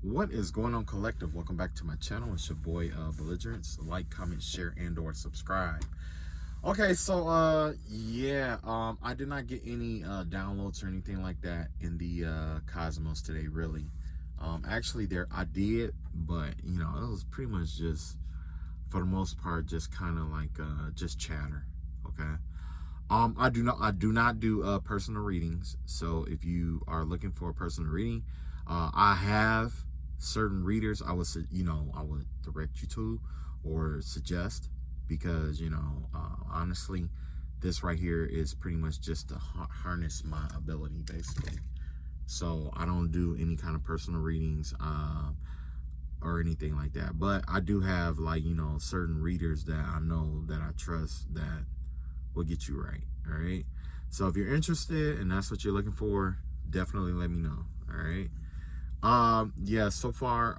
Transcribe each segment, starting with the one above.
What is going on, collective? Welcome back to my channel. It's your boy Belligerence. Like, comment, share, and or subscribe. Okay, so I did not get any downloads or anything like that in the Cosmos today, really. Actually there I did, but you know, it was pretty much just, for the most part, just kind of like just chatter. Okay. I do not do personal readings. So if you are looking for a personal reading, I have certain readers I would direct you to or suggest, because honestly, this right here is pretty much just to harness my ability, basically. So I don't do any kind of personal readings or anything like that, but I do have, like, certain readers that I know, that I trust, that will get you right. All right, so if you're interested and that's what you're looking for, definitely let me know. All right. Yeah, so far,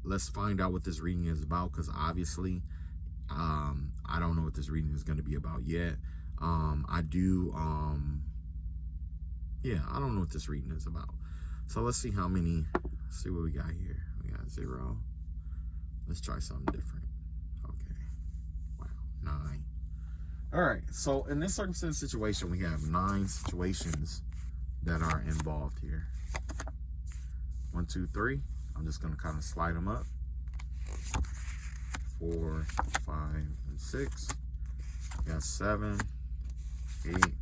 let's find out what this reading is about, because obviously I don't know what this reading is going to be about yet. I don't know what this reading is about. So let's see how many. Let's see what we got here. We got 0. Let's try something different. Okay. Wow. 9. All right. So in this circumstance situation, we have 9 situations that are involved here. 1, 2, 3. I'm just going to kind of slide them up. 4, 5, and 6. We got 7, 8,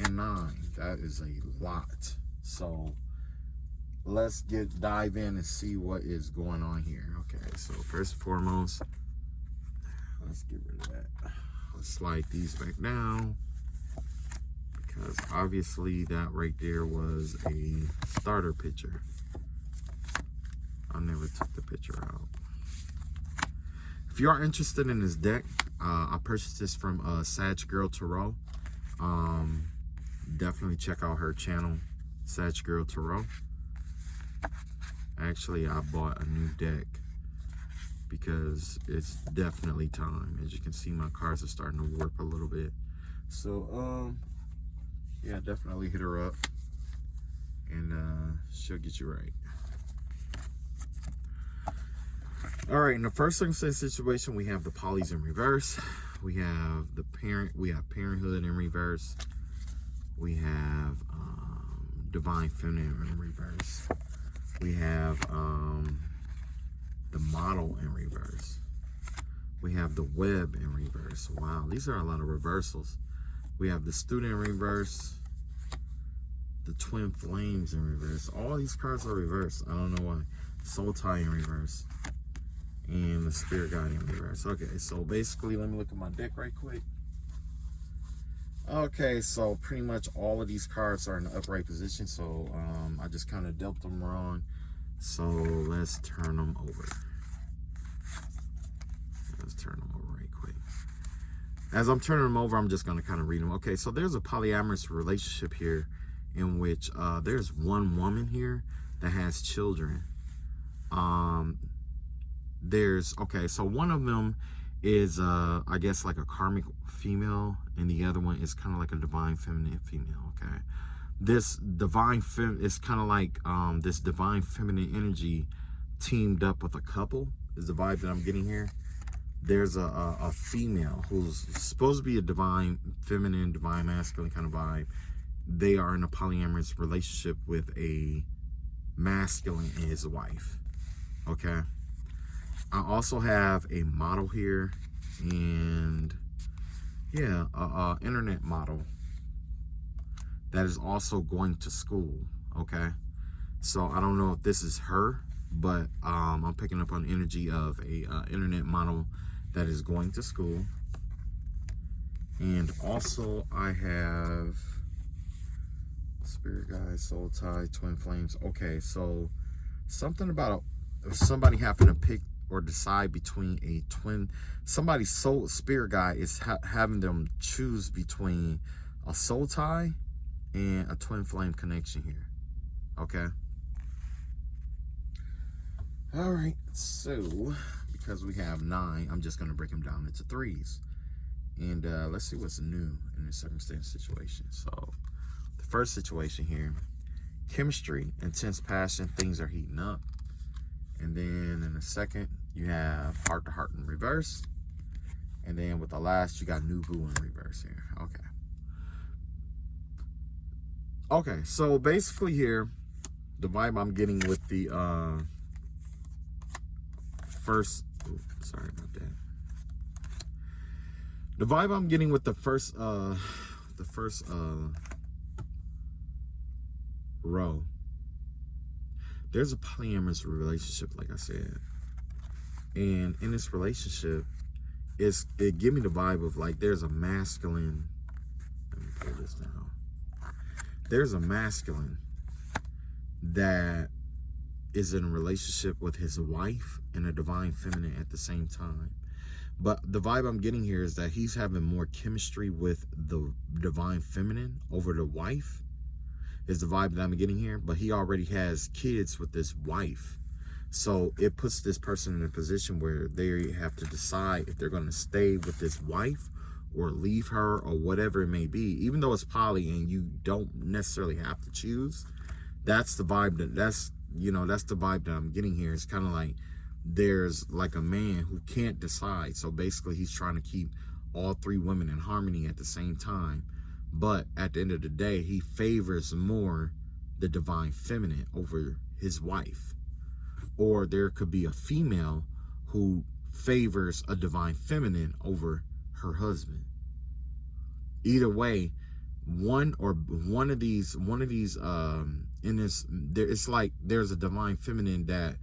and 9. That is a lot. So let's dive in and see what is going on here. Okay, so first and foremost, let's get rid of that. Let's slide these back down, because obviously that right there was a starter picture. I never took the picture out. If you are interested in this deck, I purchased this from Sag Girl Tarot. Definitely check out her channel, Sag Girl Tarot. Actually, I bought a new deck because it's definitely time. As you can see, my cards are starting to warp a little bit. So, yeah, definitely hit her up, and she'll get you right. All right, in the first circumstance situation, we have the polys in reverse. We have parenthood in reverse. We have divine feminine in reverse. We have the model in reverse. We have the web in reverse. Wow, these are a lot of reversals. We have the student in reverse. The twin flames in reverse. All these cards are reversed. I don't know why. Soul tie in reverse. And the spirit guide in reverse. Okay, so basically, let me look at my deck right quick. Okay, so pretty much all of these cards are in the upright position. So I just kind of dealt them wrong. So let's turn them over. Let's turn them over right quick. As I'm turning them over, I'm just going to kind of read them. Okay, so there's a polyamorous relationship here in which there's one woman here that has children. So one of them is I guess like a karmic female, and the other one is kind of like a divine feminine female. Okay, this divine is kind of like this divine feminine energy teamed up with a couple is the vibe that I'm getting here. There's a female who's supposed to be a divine feminine, divine masculine kind of vibe. They are in a polyamorous relationship with a masculine and his wife. Okay, I also have a model here, and yeah, internet model that is also going to school. Okay, so I don't know if this is her, but I'm picking up on energy of a internet model that is going to school. And also I have spirit guide, soul tie, twin flames. Okay, so something about somebody having to pick or decide between a twin, somebody's soul spirit guide is having them choose between a soul tie and a twin flame connection here. Okay, all right, so because we have 9, I'm just going to break them down into 3s, and let's see what's new in this circumstance situation. So the first situation here chemistry, intense passion, things are heating up. And then in the second, you have heart to heart in reverse. And then with the last, you got new boo in reverse here. Okay. Okay, so basically here, the vibe I'm getting with the first, sorry about that. The vibe I'm getting with the first row, there's a polyamorous relationship, like I said. And in this relationship, it give me the vibe of like there's a masculine, let me pull this down. There's a masculine that is in a relationship with his wife and a divine feminine at the same time. But the vibe I'm getting here is that he's having more chemistry with the divine feminine over the wife, is the vibe that I'm getting here. But he already has kids with this wife. So it puts this person in a position where they have to decide if they're going to stay with this wife or leave her or whatever it may be. Even though it's poly and you don't necessarily have to choose, that's the vibe that's the vibe that I'm getting here. It's kind of like there's like a man who can't decide. So basically he's trying to keep all three women in harmony at the same time. But at the end of the day, he favors more the divine feminine over his wife. Or there could be a female who favors a divine feminine over her husband. Either way, one of these in this, it's like there's a divine feminine that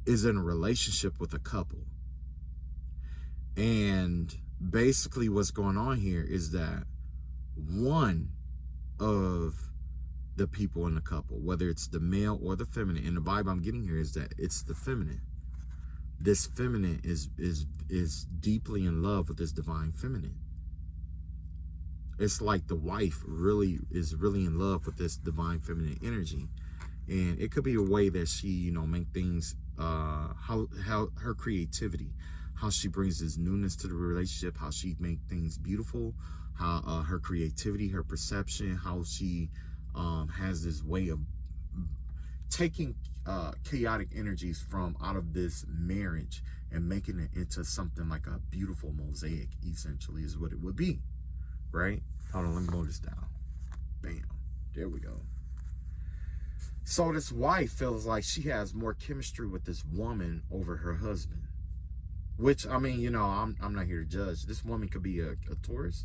is in a relationship with a couple. And basically what's going on here is that one of the people in the couple, whether it's the male or the feminine, and the vibe I'm getting here is that it's the feminine. This feminine is deeply in love with this divine feminine. It's like the wife is really in love with this divine feminine energy. And it could be a way that she, make things, how her creativity, how she brings this newness to the relationship, how she make things beautiful, how her creativity, her perception, how she has this way of taking chaotic energies from out of this marriage and making it into something like a beautiful mosaic, essentially, is what it would be, right? Hold on, let me blow this down. Bam. There we go. So this wife feels like she has more chemistry with this woman over her husband. Which, I mean, I'm not here to judge. This woman could be a Taurus.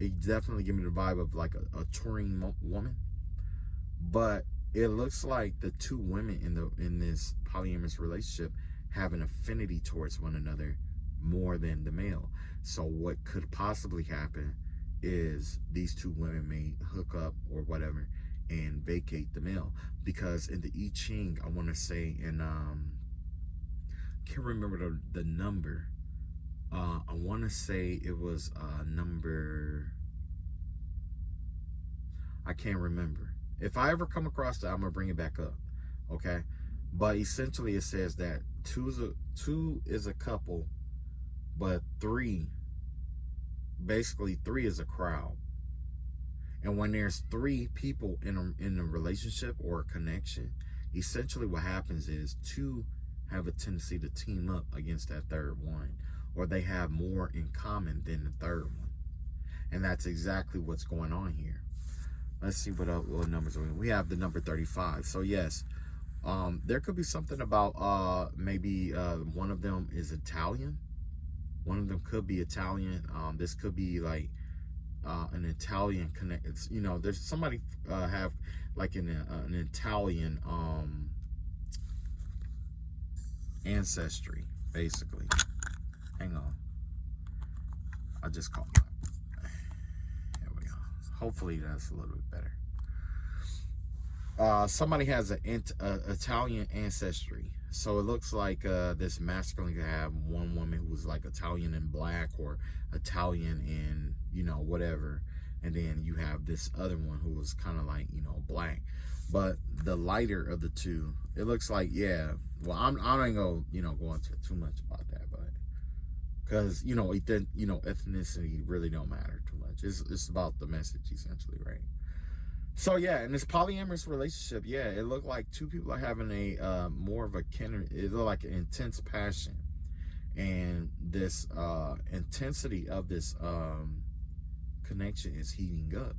It definitely give me the vibe of like a touring woman. But it looks like the two women in this polyamorous relationship have an affinity towards one another more than the male. So what could possibly happen is these two women may hook up or whatever and vacate the male. Because in the I Ching, I want to say in can't remember the number. I want to say it was number, I can't remember. If I ever come across that, I'm gonna bring it back up, okay? But essentially, it says that two is a couple, but three is a crowd. And when there's three people in a relationship or a connection, essentially what happens is two have a tendency to team up against that third one, or they have more in common than the third one. And that's exactly what's going on here. Let's see what numbers are. We have the number 35. So yes, there could be something about maybe one of them is Italian. One of them could be Italian. This could be like an Italian connect. It's, there's somebody have like an Italian ancestry, basically. Hang on. I just called that. There we go. Hopefully that's a little bit better. Somebody has an Italian ancestry. So it looks like this masculine could have one woman who's like Italian and black, or Italian and, whatever. And then you have this other one who was kind of like, black. But the lighter of the two, it looks like, yeah. Well, I ain't gonna go into too much about that, but because ethnicity really don't matter too much. It's about the message, essentially, right? So yeah, in this polyamorous relationship, yeah, it looked like two people are having a more of a it looked like an intense passion, and this intensity of this connection is heating up.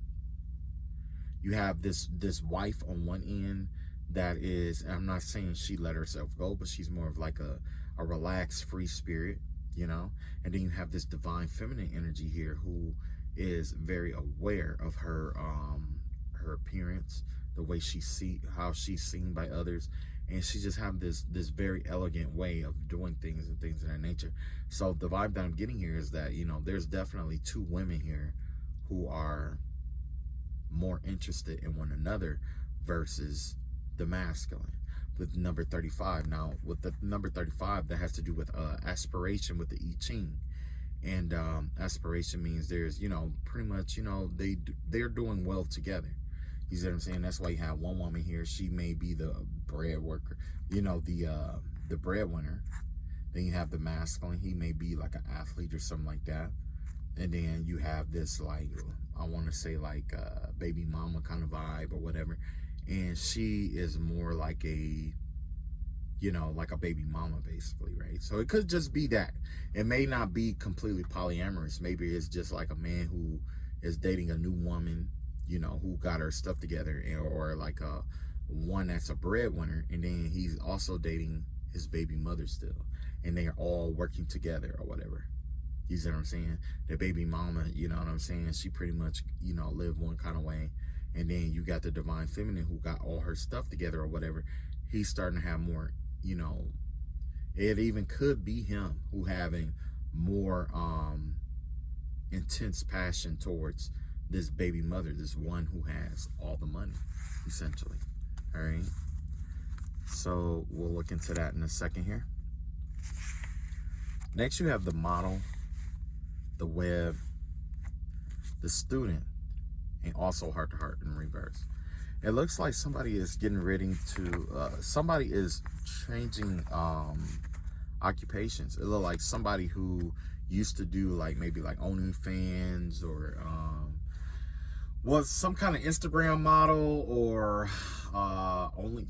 You have this wife on one end that is, I'm not saying she let herself go, but she's more of like a relaxed, free spirit, you know. And then you have this divine feminine energy here who is very aware of her appearance, the way how she's seen by others, and she just have this very elegant way of doing things and things of that nature. So the vibe that I'm getting here is that, you know, there's definitely two women here who are more interested in one another versus the masculine. With number 35, now with the number 35, that has to do with aspiration with the I Ching. And aspiration means there's, you know, pretty much, you know, they're doing well together. You see what I'm saying? That's why you have one woman here. She may be the bread worker, you know, the breadwinner. Then you have the masculine. He may be like an athlete or something like that. And then you have this, like, I want to say like baby mama kind of vibe or whatever. And she is more like a, you know, like a baby mama basically, right? So it could just be that. It may not be completely polyamorous. Maybe it's just like a man who is dating a new woman, you know, who got her stuff together, or like one that's a breadwinner, and then he's also dating his baby mother still, and they are all working together or whatever. You see what I'm saying? The baby mama, you know what I'm saying? She pretty much, you know, lived one kind of way. And then you got the divine feminine who got all her stuff together or whatever. He's starting to have more, you know, it even could be him who having more intense passion towards this baby mother, this one who has all the money, essentially. All right. So we'll look into that in a second here. Next, you have the model, the web, the student, and also heart to heart in reverse. It looks like somebody is getting ready to, somebody is changing occupations. It looks like somebody who used to do like maybe like OnlyFans or was some kind of Instagram model, or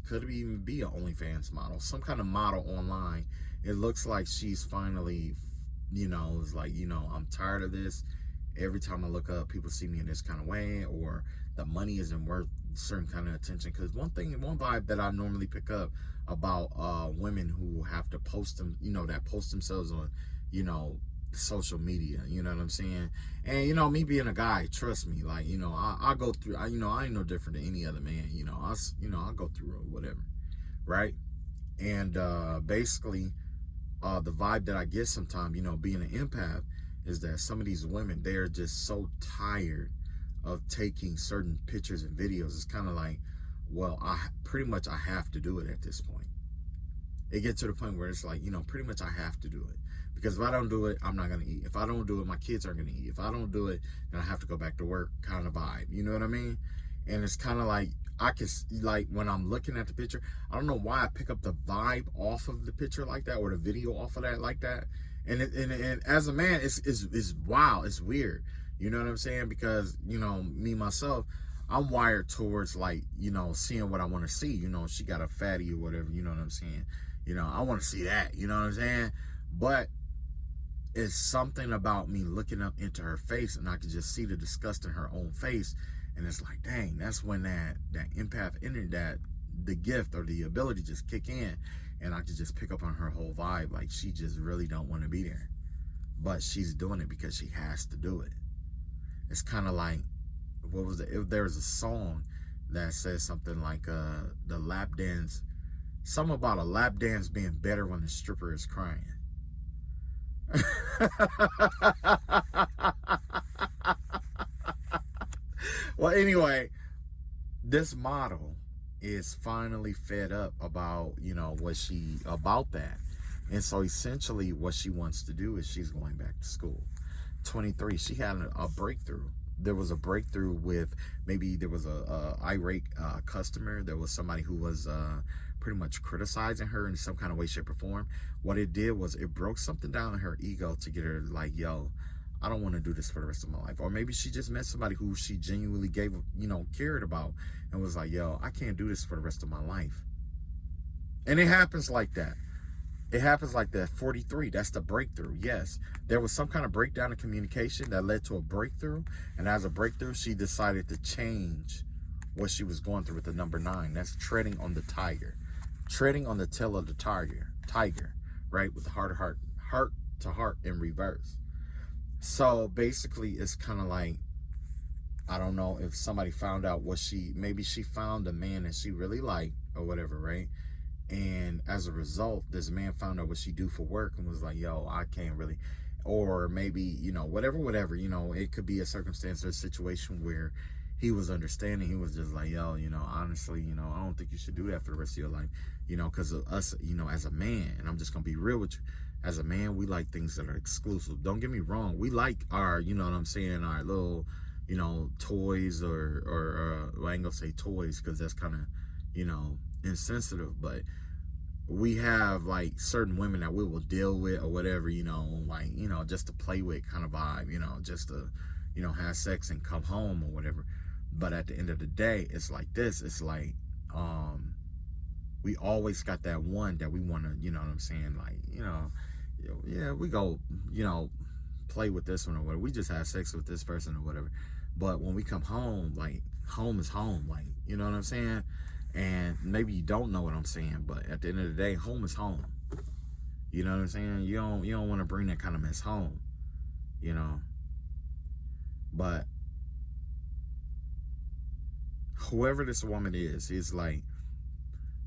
could even be an OnlyFans model, some kind of model online. It looks like she's finally, you know, it's like, you know, I'm tired of this. Every time I look up, people see me in this kind of way, or the money isn't worth certain kind of attention. Because one vibe that I normally pick up about women who have to post them, you know, that post themselves on, you know, social media, you know what I'm saying? And, you know, me being a guy, trust me, like, you know, I go through, you know, I ain't no different than any other man, you know, I go through whatever, right? And basically, the vibe that I get sometimes, you know, being an empath, is that some of these women, they're just so tired of taking certain pictures and videos. It's kind of like, well, I have to do it at this point. It gets to the point where it's like, you know, pretty much I have to do it. Because if I don't do it, I'm not going to eat. If I don't do it, my kids aren't going to eat. If I don't do it, then I have to go back to work, kind of vibe. You know what I mean? And it's kind of like, I can, like, when I'm looking at the picture, I don't know why I pick up the vibe off of the picture like that, or the video off of that like that. And as a man, it's wild. It's weird. You know what I'm saying? Because, you know, me, myself, I'm wired towards, like, you know, seeing what I want to see. You know, she got a fatty or whatever, you know what I'm saying? You know, I want to see that, you know what I'm saying? But it's something about me looking up into her face, and I can just see the disgust in her own face. And it's like, dang, that's when that empath energy, that the gift or the ability just kick in, and I could just pick up on her whole vibe. Like, she just really don't want to be there, but she's doing it because she has to do it. It's kind of like, what was it? If there's a song that says something like the lap dance, something about a lap dance being better when the stripper is crying. Well, anyway, this model is finally fed up about, you know, about that. And so essentially what she wants to do is she's going back to school. 23, she had a breakthrough. There was a breakthrough with, maybe there was a irate customer. There was somebody who was pretty much criticizing her in some kind of way, shape, or form. What it did was it broke something down in her ego to get her like, yo, I don't want to do this for the rest of my life. Or maybe she just met somebody who she genuinely cared about and was like, yo, I can't do this for the rest of my life. And it happens like that. It happens like that. 43, that's the breakthrough. Yes, there was some kind of breakdown in communication that led to a breakthrough. And as a breakthrough, she decided to change what she was going through with the number 9. That's treading on the tiger. Treading on the tail of the tiger, right? With the heart to heart in reverse. So basically, it's kind of like, I don't know if somebody found out maybe she found a man that she really liked or whatever, right? And as a result, this man found out what she do for work and was like, yo, I can't really, or maybe, whatever, it could be a circumstance or a situation where he was understanding. He was just like, yo, honestly, I don't think you should do that for the rest of your life, because of us, as a man, and I'm just going to be real with you. As a man, we like things that are exclusive. Don't get me wrong. We like our, our little, toys or I ain't gonna say toys because that's kind of, insensitive, but we have like certain women that we will deal with or whatever, just to play with kind of vibe, just to, have sex and come home or whatever. But at the end of the day, it's like this. It's like, we always got that one that we want to, yeah, we go, play with this one or whatever. We just have sex with this person or whatever. But when we come home, like, home is home, like, you know what I'm saying? And maybe you don't know what I'm saying, but at the end of the day, home is home. You know what I'm saying? You don't want to bring that kind of mess home, But whoever this woman is like,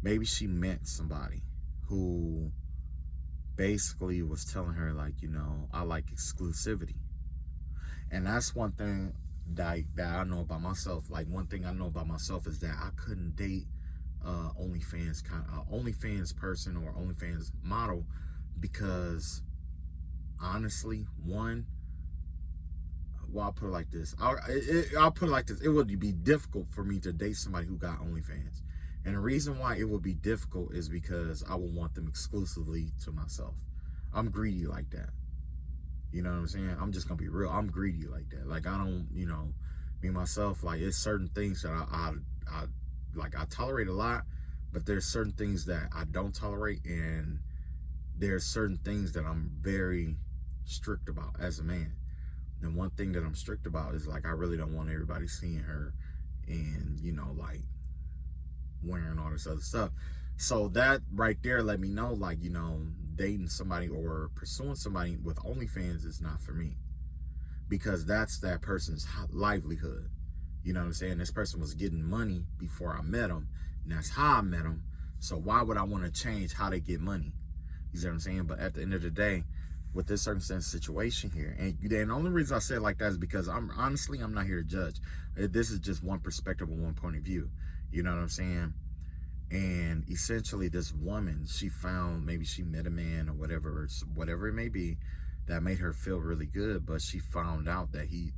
maybe she met somebody who basically was telling her, like, I like exclusivity. And that's one thing that I know about myself. Like, one thing I know about myself is that I couldn't date OnlyFans person or OnlyFans model, because honestly, I'll put it like this. I'll put it like this. It would be difficult for me to date somebody who got OnlyFans. And the reason why it would be difficult is because I would want them exclusively to myself. I'm greedy like that. You know what I'm saying? I'm just gonna be real. I'm greedy like that. Like, I don't, me myself, like, it's certain things that I tolerate a lot, but there's certain things that I don't tolerate, and there's certain things that I'm very strict about as a man. And one thing that I'm strict about is, like, I really don't want everybody seeing her and, like, wearing all this other stuff. So that right there let me know, like, dating somebody or pursuing somebody with OnlyFans is not for me, because that's that person's livelihood. You know what I'm saying? This person was getting money before I met him, and that's how I met him. So why would I want to change how they get money? You see what I'm saying? But at the end of the day, with this circumstance situation here, and the only reason I say it like that is because I'm not here to judge. This is just one perspective and one point of view. You know what I'm saying? And essentially, this woman, maybe she met a man or whatever it may be, that made her feel really good, but she found out that he,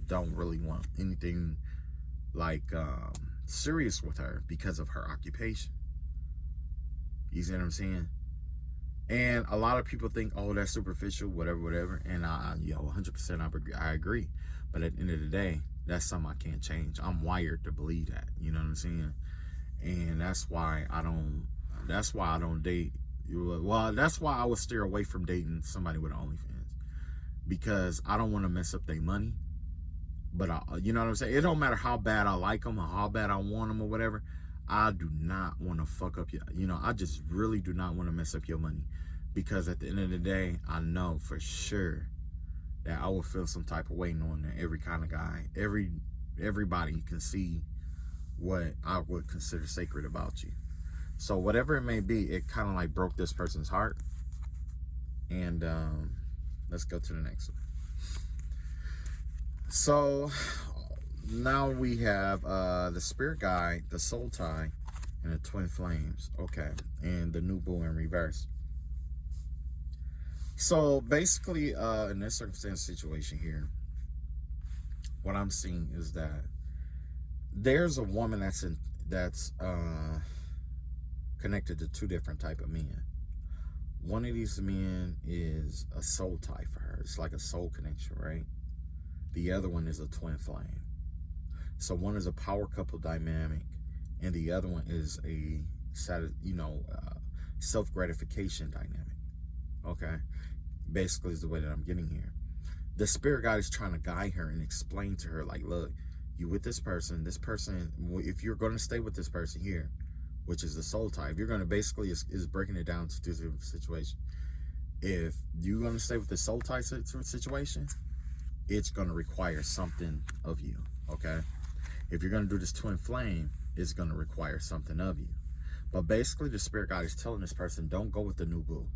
don't really want anything like serious with her because of her occupation. You see what I'm saying? And a lot of people think, oh, that's superficial, whatever. And 100% I agree. But at the end of the day, that's something I can't change. I'm wired to believe that. You know what I'm saying? And that's why I don't date. Well, that's why I would steer away from dating somebody with OnlyFans, because I don't want to mess up their money. But you know what I'm saying? It don't matter how bad I like them or how bad I want them or whatever. I do not want to fuck up your, I just really do not want to mess up your money, because at the end of the day, I know for sure that I will feel some type of way knowing that every kind of guy, everybody can see what I would consider sacred about you. So whatever it may be, it kind of like broke this person's heart. And let's go to the next one. So now we have the spirit guide, the soul tie, and the twin flames. Okay, and the new bull in reverse. So basically, in this circumstance situation here, what I'm seeing is that there's a woman that's connected to two different type of men. one of these men is a soul tie for her. It's like a soul connection, right? The other one is a twin flame. So one is a power couple dynamic, and the other one is a self-gratification dynamic. Okay, basically is the way that I'm getting here. The spirit guide is trying to guide her and explain to her, like, look, you with this person, if you're going to stay with this person here, which is the soul tie, if you're going to basically is breaking it down to the situation. If you're going to stay with the soul tie situation, it's going to require something of you. Okay, if you're going to do this twin flame, it's going to require something of you. But basically, the spirit guide is telling this person, don't go with the new boo.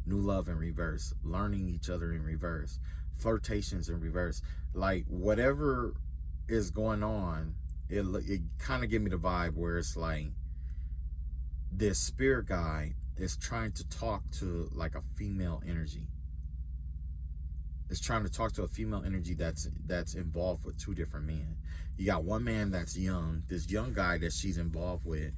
New love in reverse, learning each other in reverse, flirtations in reverse. Like, whatever is going on, it kind of gave me the vibe where it's like this spirit guide is trying to talk to like a female energy. It's trying to talk to a female energy that's involved with two different men. You got one man that's young, this young guy that she's involved with.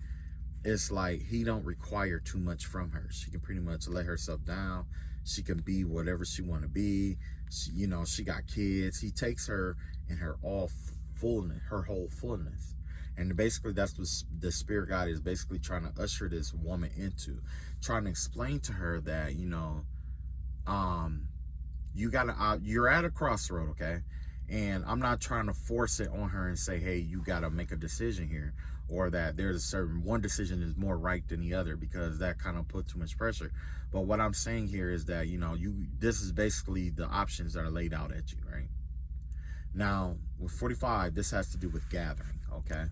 It's like he don't require too much from her. She can pretty much let herself down. She can be whatever she want to be. She got kids. He takes her in her fullness, her whole fullness. And basically that's what the spirit guide is basically trying to usher this woman into, trying to explain to her that, you're at a crossroad, okay? And I'm not trying to force it on her and say, hey, you got to make a decision here, or that there's a certain one decision is more right than the other, because that kind of put too much pressure. But what I'm saying here is that, this is basically the options that are laid out at you, right? Now, with 45, this has to do with gathering, okay?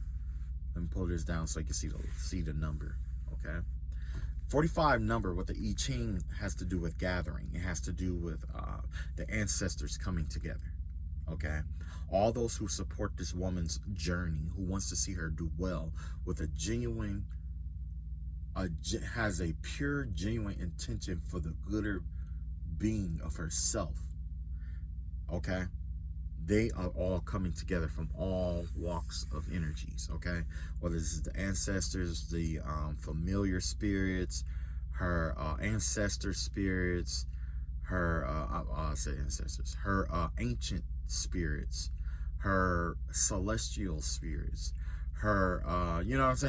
Let me pull this down so you can see the number, okay? 45 number with the I Ching has to do with gathering. It has to do with the ancestors coming together. Okay, all those who support this woman's journey, who wants to see her do well, with a genuine, has a pure, genuine intention for the gooder being of herself. Okay, they are all coming together from all walks of energies. Okay, whether this is the ancestors, the familiar spirits, her ancestor spirits, her ancient spirits, her celestial spirits, her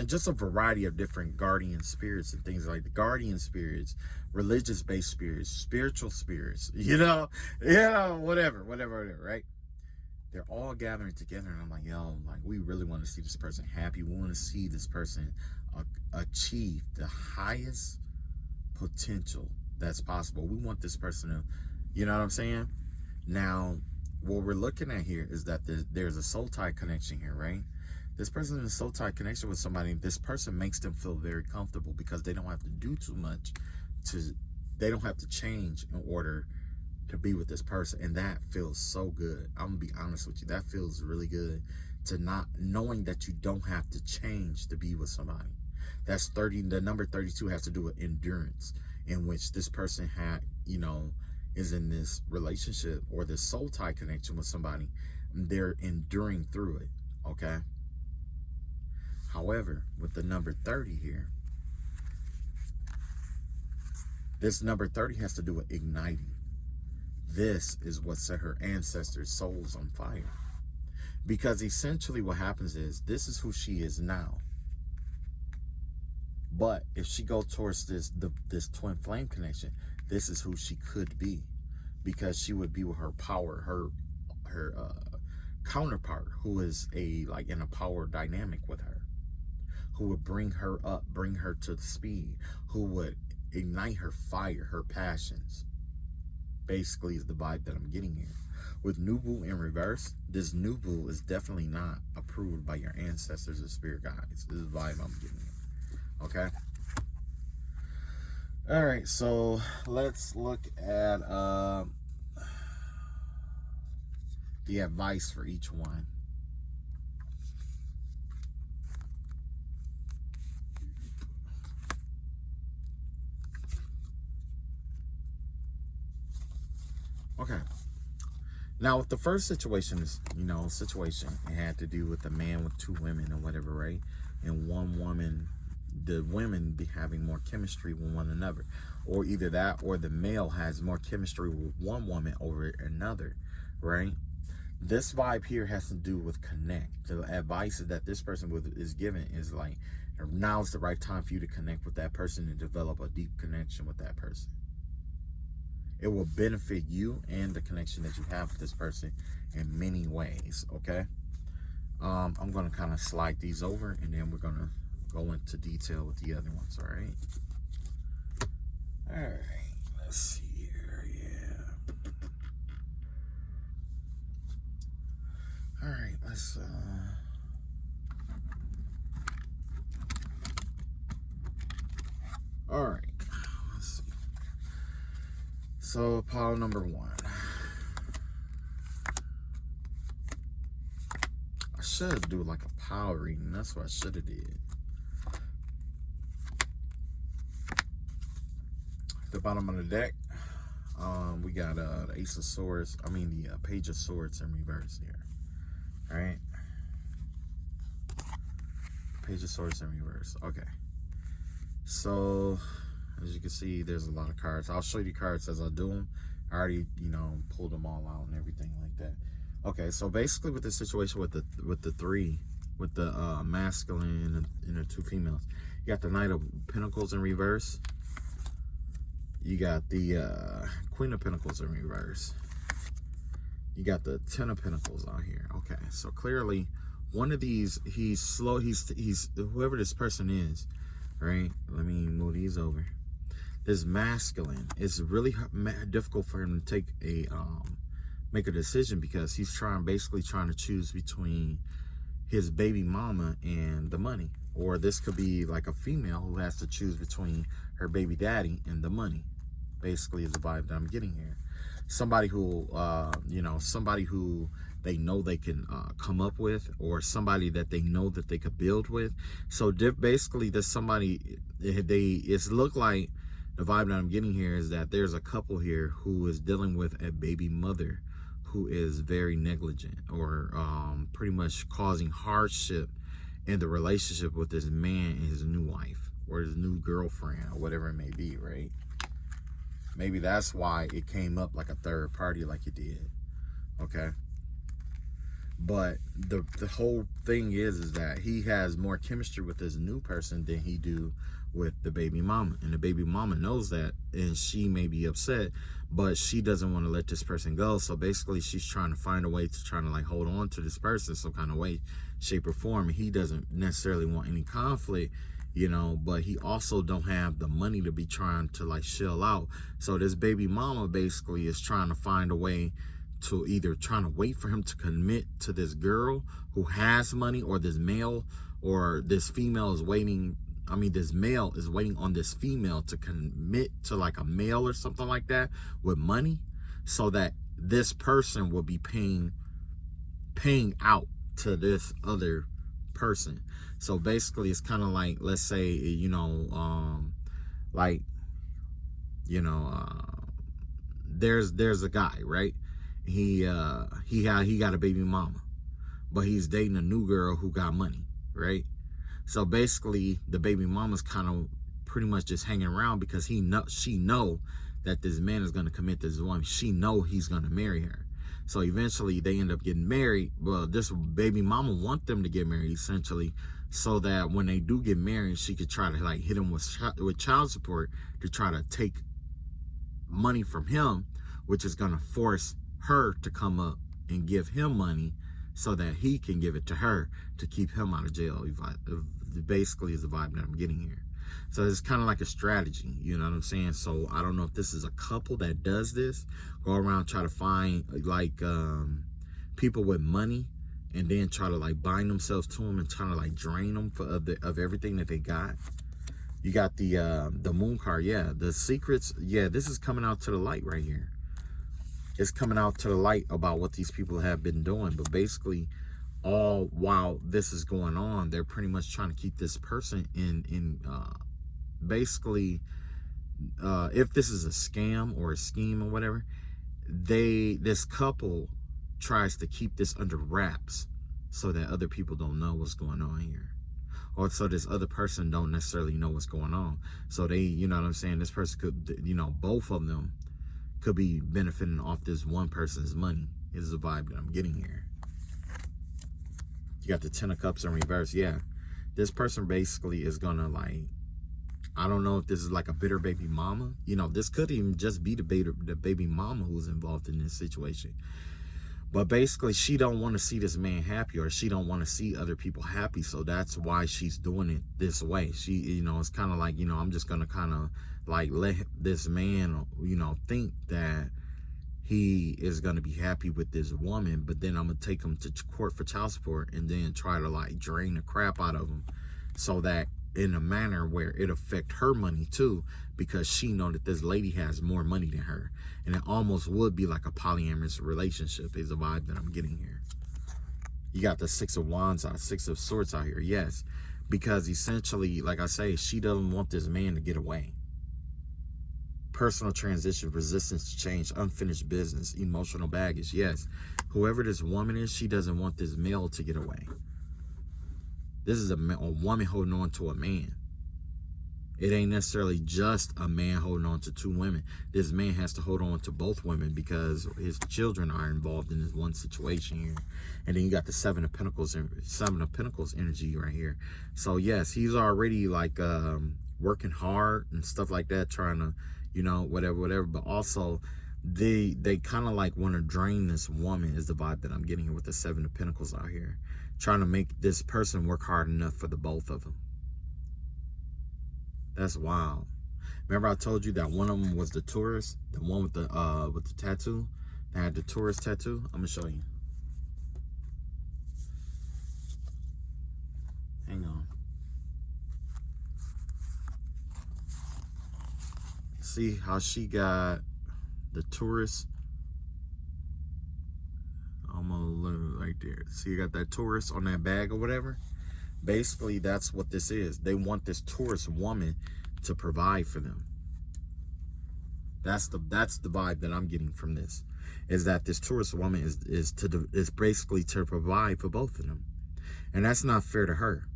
just a variety of different guardian spirits and things like the guardian spirits, religious based spirits, spiritual spirits, whatever, right? They're all gathering together, and I'm like, we really want to see this person happy. We want to see this person achieve the highest potential that's possible. We want this person to, you know what I'm saying? Now, what we're looking at here is that there's a soul tie connection here, right? This person in a soul tie connection with somebody, this person makes them feel very comfortable because they don't have to do too much they don't have to change in order to be with this person. And that feels so good. I'm gonna be honest with you. That feels really good, to not knowing that you don't have to change to be with somebody. That's 30. The number 32 has to do with endurance, in which this person is in this relationship or this soul tie connection with somebody. They're enduring through it, okay? However, with the number 30 here, this number 30 has to do with igniting. This is what set her ancestors' souls on fire. Because essentially what happens is, this is who she is now. But if she goes towards this twin flame connection, this is who she could be, because she would be with her power, her counterpart, who is in a power dynamic with her, who would bring her up, bring her to speed, who would ignite her fire, her passions. Basically is the vibe that I'm getting here. With Nubu in reverse, this Nubu is definitely not approved by your ancestors or spirit guides. This is the vibe I'm getting here. Okay? All right, so let's look at the advice for each one. Okay. Now, with the first situation is, it had to do with a man with two women or whatever, right? And one woman the women be having more chemistry with one another, or either that or the male has more chemistry with one woman over another, right? This vibe here has to do with connect. The advice that this person is given is like, now's the right time for you to connect with that person and develop a deep connection with that person. It will benefit you and the connection that you have with this person in many ways, okay? I'm going to kind of slide these over, and then we're going to go into detail with the other ones, all right? All right, let's see here, yeah. All right, let's, all right, let's see. So, pile number one. I should do like a pile reading. That's what I should have did. The bottom of the deck, we got the Ace of Swords. I mean the Page of Swords in reverse here. All right. Page of Swords in reverse. Okay. So, as you can see, there's a lot of cards. I'll show you the cards as I do them. I already, pulled them all out and everything like that. Okay, so basically with the situation with the three, with the masculine and the two females, you got the Knight of Pentacles in reverse. You got the Queen of Pentacles in reverse. You got the Ten of Pentacles out here. Okay, so clearly one of these, he's slow. He's whoever this person is, right? Let me move these over. This masculine is really difficult for him to make a decision, because he's basically trying to choose between his baby mama and the money. Or this could be like a female who has to choose between her baby daddy and the money. Basically is the vibe that I'm getting here. Somebody who, somebody who they know they can come up with, or somebody that they know that they could build with. So basically there's somebody, it's look like the vibe that I'm getting here is that there's a couple here who is dealing with a baby mother who is very negligent, or pretty much causing hardship in the relationship with this man and his new wife, or his new girlfriend, or whatever it may be, right? Maybe that's why it came up like a third party like it did, okay? But the whole thing is that he has more chemistry with this new person than he do with the baby mama. And the baby mama knows that, and she may be upset, but she doesn't want to let this person go. So basically she's trying to find a way to like hold on to this person some kind of way, shape or form. And he doesn't necessarily want any conflict, but he also don't have the money to be trying to like shell out. So this baby mama basically is trying to find a way to either trying to wait for him to commit to this girl who has money, or this male, or this female is waiting. I mean, this male is waiting on this female to commit to like a male or something like that with money, so that this person will be paying out to this other person. So basically it's kind of like, let's say, there's a guy, right? He got a baby mama, but he's dating a new girl who got money, right? So basically the baby mama's kind of pretty much just hanging around because she know that this man is going to commit to this woman. She know he's going to marry her. So eventually they end up getting married. Well, this baby mama want them to get married essentially, so that when they do get married, she could try to like hit him with child support to try to take money from him, which is going to force her to come up and give him money so that he can give it to her to keep him out of jail. Basically is the vibe that I'm getting here. So it's kind of like a strategy, you know what I'm saying? So I don't know if this is a couple that does this, go around, try to find like people with money, and then try to like bind themselves to them and try to like drain them of everything that they got. You got the moon card, yeah, the secrets, yeah, this is coming out to the light right here. It's coming out to the light about what these people have been doing. But basically, all while this is going on, they're pretty much trying to keep this person in basically, if this is a scam or a scheme or whatever, this couple tries to keep this under wraps so that other people don't know what's going on here. or so this other person don't necessarily know what's going on. So they, you know what I'm saying, this person could, you know, both of them could be benefiting off this one person's money, is the vibe that I'm getting here. You got the 10 of Cups in reverse. Yeah, this person basically is gonna, like, I don't know if this is like a bitter baby mama. You know, this could even just be the baby mama who's involved in this situation. But basically, she don't want to see this man happy, or she don't want to see other people happy. So that's why she's doing it this way. She, you know, it's kind of like, you know, I'm just going to kind of like let this man, you know, think that he is going to be happy with this woman. But then I'm going to take him to court for child support and then try to like drain the crap out of him, so that in a manner where it affect her money too, because she know that this lady has more money than her. And it almost would be like a polyamorous relationship, is the vibe that I'm getting here. You got the 6 of Wands out, 6 of Swords out here. Yes, because essentially, like I say, she doesn't want this man to get away. Personal transition, resistance to change, unfinished business, emotional baggage. Yes, whoever this woman is, she doesn't want this male to get away. This is a woman holding on to a man. It ain't necessarily just a man holding on to 2 women. This man has to hold on to both women because his children are involved in this one situation here. And then you got the 7 of Pentacles energy right here. So yes, he's already like working hard and stuff like that, trying to, you know, whatever. But also, they kind of like want to drain this woman, is the vibe that I'm getting here with the 7 of Pentacles out here. Trying to make this person work hard enough for the both of them. That's wild. Remember I told you that one of them was the tourist, the one with the tattoo, that had the tourist tattoo? I'm gonna show you. Hang on. See how she got the tourist? I'm gonna look right there. See, you got that tourist on that bag or whatever. Basically, that's what this is. They want this tourist woman to provide for them. That's the vibe that I'm getting from this, is that this tourist woman is basically to provide for both of them, and that's not fair to her.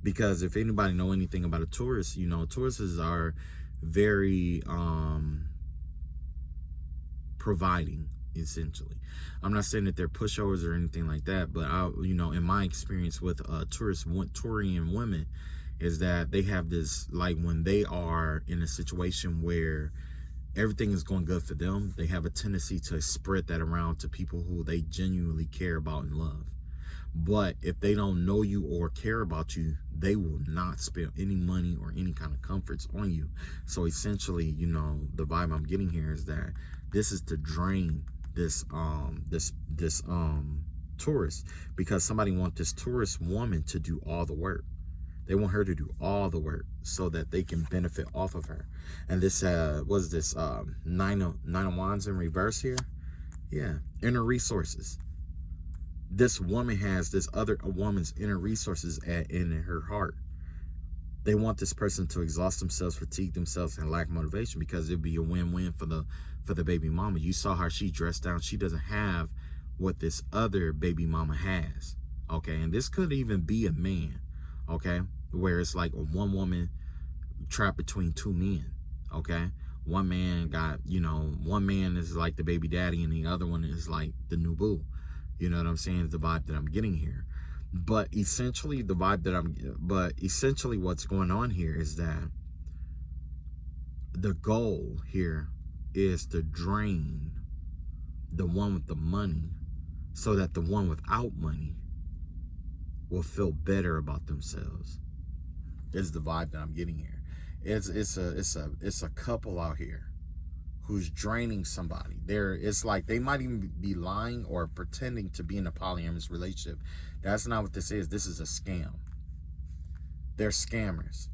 Because if anybody know anything about a tourist, you know, tourists are very providing. Essentially, I'm not saying that they're pushovers or anything like that, but you know, in my experience with touring women, is that they have this, like, when they are in a situation where everything is going good for them, they have a tendency to spread that around to people who they genuinely care about and love. But if they don't know you or care about you, they will not spend any money or any kind of comforts on you. So essentially, you know, the vibe I'm getting here is that this is to drain this tourist, because somebody wants this tourist woman to do all the work. They want her to do all the work so that they can benefit off of her. And this was this 9 of Wands in reverse here. Yeah, inner resources. This woman has this other woman's inner resources in her heart. They want this person to exhaust themselves, fatigue themselves, and lack motivation, because it'd be a win-win for the baby mama. You saw how she dressed down. She doesn't have what this other baby mama has. Okay, and this could even be a man. Okay, where it's like one woman trapped between 2 men. Okay, one man got, you know, one man is like the baby daddy, and the other one is like the new boo. You know what I'm saying? It's the vibe that I'm getting here. But essentially, essentially what's going on here is that the goal here is to drain the one with the money, so that the one without money will feel better about themselves. Is the vibe that I'm getting here. It's a couple out here who's draining somebody. It's like they might even be lying or pretending to be in a polyamorous relationship. That's not what this is. This is a scam. They're scammers.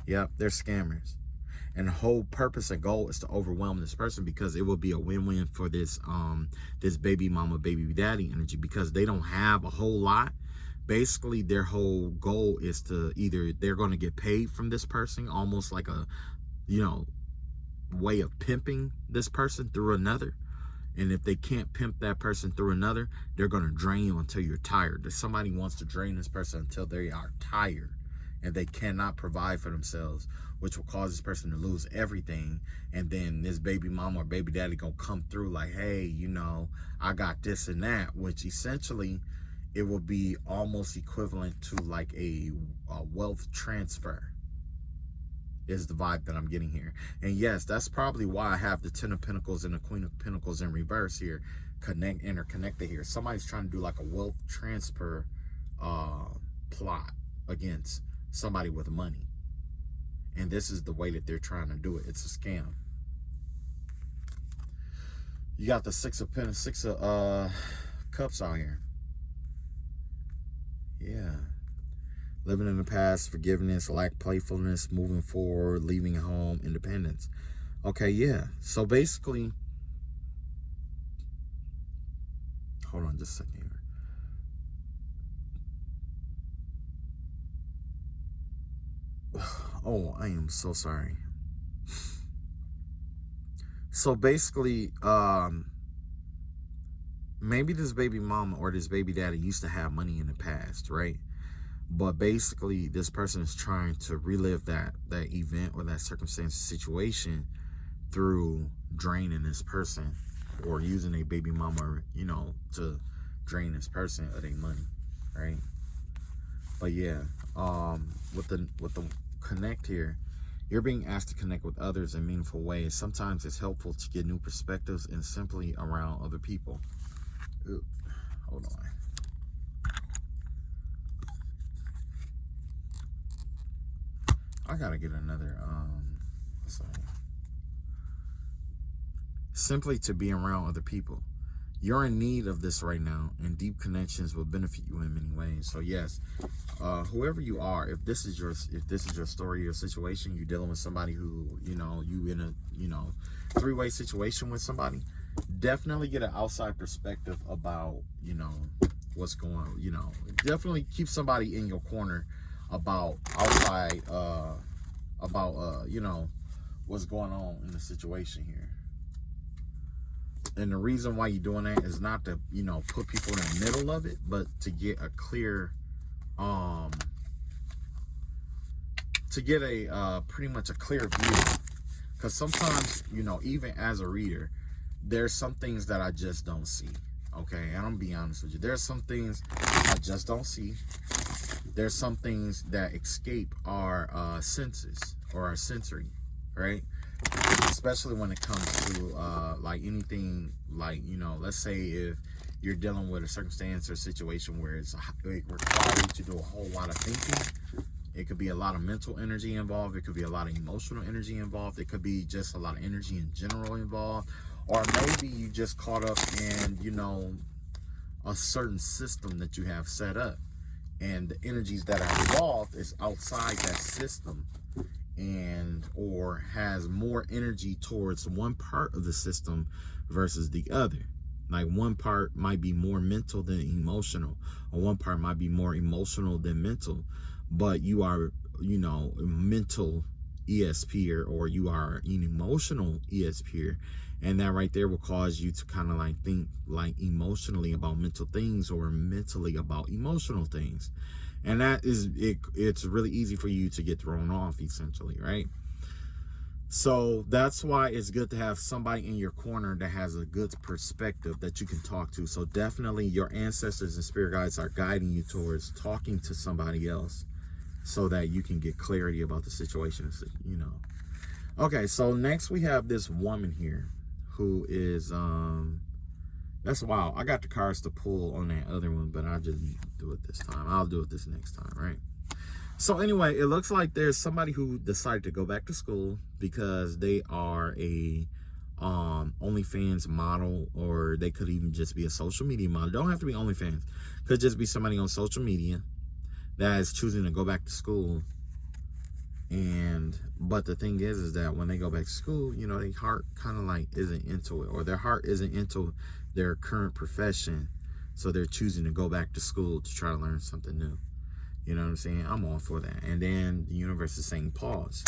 Yep, they're scammers. And the whole purpose and goal is to overwhelm this person, because it will be a win-win for this this baby mama, baby daddy energy, because they don't have a whole lot. Basically, their whole goal is to either they're going to get paid from this person, almost like a, you know, way of pimping this person through another. And if they can't pimp that person through another, they're going to drain you until you're tired. If somebody wants to drain this person until they are tired and they cannot provide for themselves, which will cause this person to lose everything. And then this baby mama or baby daddy going to come through like, hey, you know, I got this and that, which essentially it will be almost equivalent to like a wealth transfer is the vibe that I'm getting here. And yes, that's probably why I have the 10 of Pentacles and the Queen of Pentacles in reverse here, interconnected here. Somebody's trying to do like a wealth transfer plot against somebody with money. And this is the way that they're trying to do it. It's a scam. You got the Six of Cups out here. Yeah. Living in the past, forgiveness, lack playfulness, moving forward, leaving home, independence. Okay, yeah. So basically, hold on just a second here. Oh, I am so sorry. So basically, maybe this baby mama or this baby daddy used to have money in the past, right? But basically, this person is trying to relive that event or that circumstance situation through draining this person or using a baby mama, you know, to drain this person of their money, right? But yeah, with the connect here, you're being asked to connect with others in meaningful ways. Sometimes it's helpful to get new perspectives and simply around other people. Ooh, hold on. I gotta get another, simply to be around other people. You're in need of this right now, and deep connections will benefit you in many ways. So yes, whoever you are, if this is your story, your situation, you're dealing with somebody who, you know, you in a, you know, three-way situation with somebody, definitely get an outside perspective about, you know, what's going on. You know, definitely keep somebody in your corner about outside, you know, what's going on in the situation here. And the reason why you're doing that is not to, you know, put people in the middle of it, but to get a clear, pretty much a clear view. Because sometimes, you know, even as a reader, there's some things that I just don't see. Okay, and I'm gonna be honest with you. There's some things I just don't see. There's some things that escape our senses or our sensory, right? Especially when it comes to like anything, like, you know, let's say if you're dealing with a circumstance or situation where it requires you to do a whole lot of thinking. It could be a lot of mental energy involved. It could be a lot of emotional energy involved. It could be just a lot of energy in general involved. Or maybe you just caught up in, you know, a certain system that you have set up. And the energies that are involved is outside that system, and or has more energy towards one part of the system versus the other. Like one part might be more mental than emotional, or one part might be more emotional than mental, but you are, you know, mental ESP or you are an emotional ESP, and that right there will cause you to kind of like think like emotionally about mental things or mentally about emotional things. And that is it's really easy for you to get thrown off, essentially, right? So that's why it's good to have somebody in your corner that has a good perspective that you can talk to. So definitely your ancestors and spirit guides are guiding you towards talking to somebody else so that you can get clarity about the situation, you know. Okay, so next we have this woman here who is, that's wild. I got the cards to pull on that other one, but I just do it this time. I'll do it this next time, right? So anyway, it looks like there's somebody who decided to go back to school because they are a OnlyFans model, or they could even just be a social media model. Don't have to be OnlyFans. Could just be somebody on social media that is choosing to go back to school. And but the thing is that when they go back to school, you know, their heart kind of like isn't into it, or their heart isn't into their current profession, so they're choosing to go back to school to try to learn something new. You know what I'm saying? I'm all for that. And then the universe is saying pause.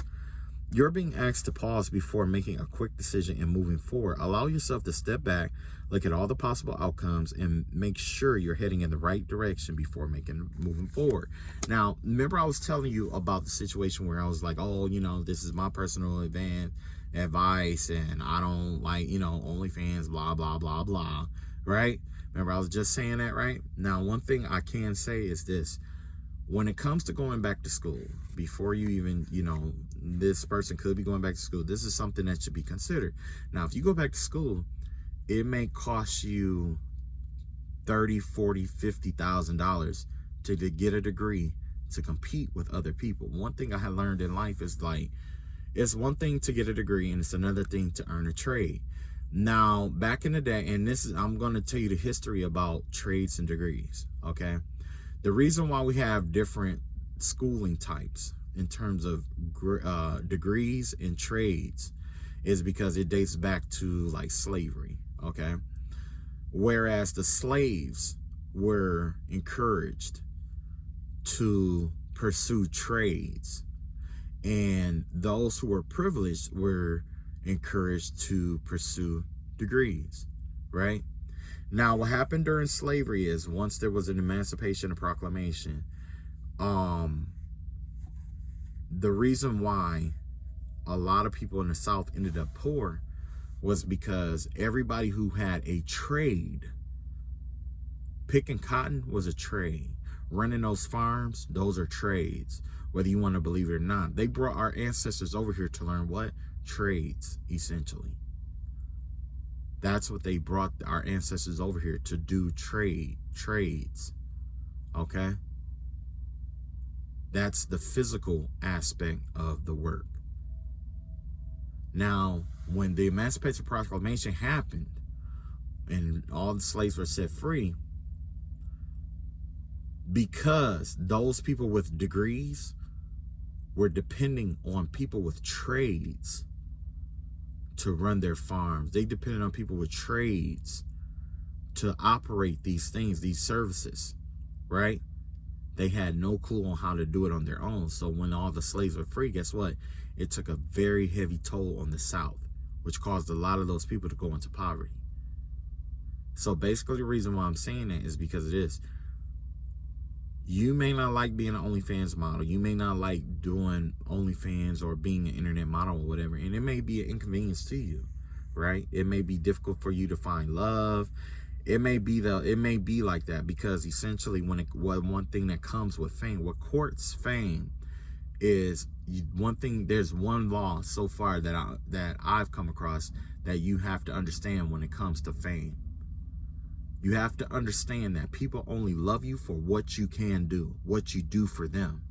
You're being asked to pause before making a quick decision and moving forward. Allow yourself to step back, look at all the possible outcomes, and make sure you're heading in the right direction before moving forward. Now, remember I was telling you about the situation where I was like, oh, this is my personal advice, and I don't like, OnlyFans, blah, blah, blah, blah, right? Remember I was just saying that, right? Now, one thing I can say is this. When it comes to going back to school, before you even, this person could be going back to school, this is something that should be considered. Now, if you go back to school, it may cost you $30,000, $40,000, $50,000 to get a degree to compete with other people. One thing I had learned in life is like, it's one thing to get a degree and it's another thing to earn a trade. Now, back in the day, and I'm going to tell you the history about trades and degrees, okay? The reason why we have different schooling types in terms of degrees and trades is because it dates back to like slavery, okay? Whereas the slaves were encouraged to pursue trades, and those who were privileged were encouraged to pursue degrees, right? Now, what happened during slavery is once there was an Emancipation Proclamation, the reason why a lot of people in the South ended up poor was because everybody who had a trade, picking cotton was a trade, running those farms, those are trades, whether you want to believe it or not. They brought our ancestors over here to learn what? Trades, essentially. That's what they brought our ancestors over here to do, trades, okay? That's the physical aspect of the work. Now, when the Emancipation Proclamation happened and all the slaves were set free, because those people with degrees were depending on people with trades to run their farms. They depended on people with trades to operate these things, these services, right? They had no clue on how to do it on their own. So when all the slaves were free, guess what? It took a very heavy toll on the South, which caused a lot of those people to go into poverty. So basically the reason why I'm saying that is because of this. You may not like being an OnlyFans model. You may not like doing OnlyFans or being an internet model or whatever. And it may be an inconvenience to you, right? It may be difficult for you to find love. It may be like that because essentially one thing that comes with fame, what courts fame is one thing. There's one law so far that I've come across that you have to understand when it comes to fame. You have to understand that people only love you for what you can do, what you do for them.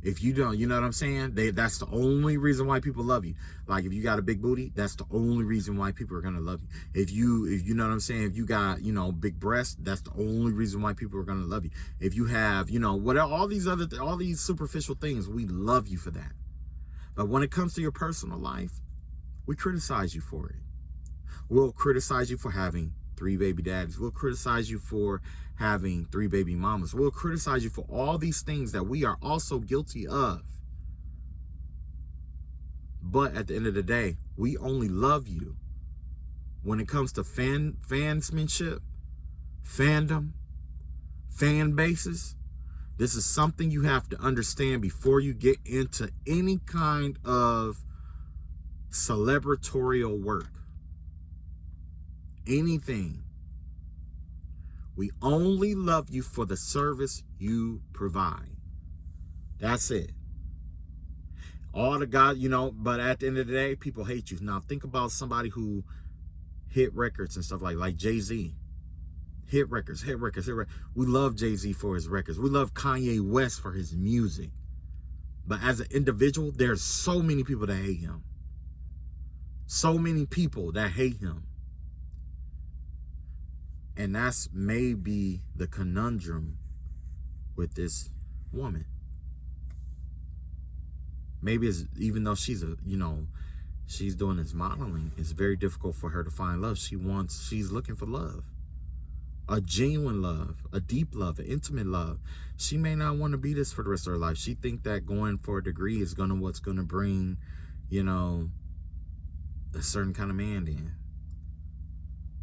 If you don't, you know what I'm saying? That's the only reason why people love you. Like if you got a big booty, that's the only reason why people are gonna love you. If you know what I'm saying, if you got, big breasts, that's the only reason why people are gonna love you. If you have, whatever, all these superficial things, we love you for that. But when it comes to your personal life, we criticize you for it. We'll criticize you for having 3 baby daddies. We'll criticize you for having 3 baby mamas. We'll criticize you for all these things that we are also guilty of. But at the end of the day, we only love you when it comes to fansmanship, fandom, fan bases. This is something you have to understand before you get into any kind of celebratorial work. Anything. We only love you for the service you provide. That's it. All the God, but at the end of the day, people hate you. Now think about somebody who hit records and stuff like Jay-Z. Hit records. We love Jay-Z for his records. We love Kanye West for his music. But as an individual, there's so many people that hate him. So many people that hate him. And that's maybe the conundrum with this woman. Maybe it's, even though she's she's doing this modeling, it's very difficult for her to find love. She's looking for love. a genuine love, a deep love, an intimate love. She may not want to be this for the rest of her life. She think that going for a degree is what's gonna bring, you know, a certain kind of man in.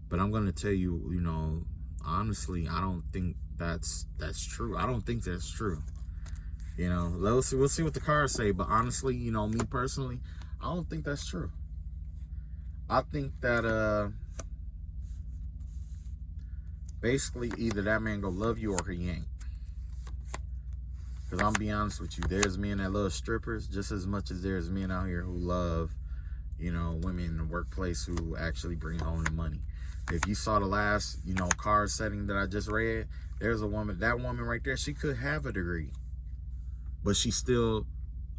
But I'm gonna tell you, you know, honestly, I don't think that's true. I don't think that's true. You know, we'll see what the cards say. But honestly, you know, me personally, I don't think that's true. I think that basically either that man gonna love you or he ain't. Because I'm be honest with you, there's men that love strippers just as much as there's men out here who love, you know, women in the workplace who actually bring home the money. If you saw the last, you know, card setting that I just read, there's a woman, that woman right there, she could have a degree, but she still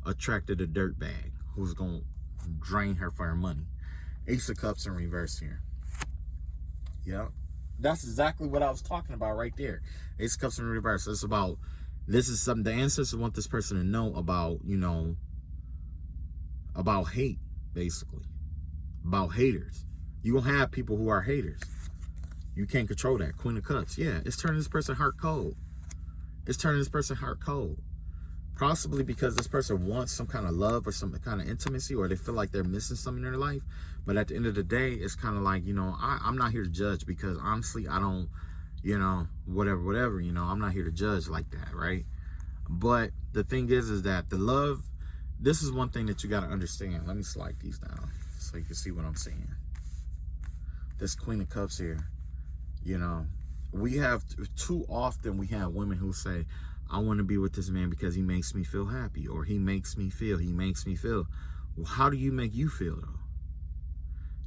attracted a dirtbag who's going to drain her for her money. Ace of Cups in reverse here. Yeah. That's exactly what I was talking about right there. Ace of Cups in reverse. It's about, this is something the ancestors want this person to know about, you know, about hate, basically. About haters. You're going to have people who are haters. You can't control that. Queen of Cups. Yeah, it's turning this person heart cold. It's turning this person heart cold. Possibly because this person wants some kind of love or some kind of intimacy, or they feel like they're missing something in their life. But at the end of the day, it's kind of like, you know, I'm not here to judge, because honestly, I don't, you know, whatever, you know, I'm not here to judge like that, right? But the thing is that the love, this is one thing that you got to understand. Let me slide these down so you can see what I'm saying. This Queen of Cups here, you know, we have too often we have women who say, I want to be with this man because he makes me feel happy, or he makes me feel. Well, how do you make you feel though?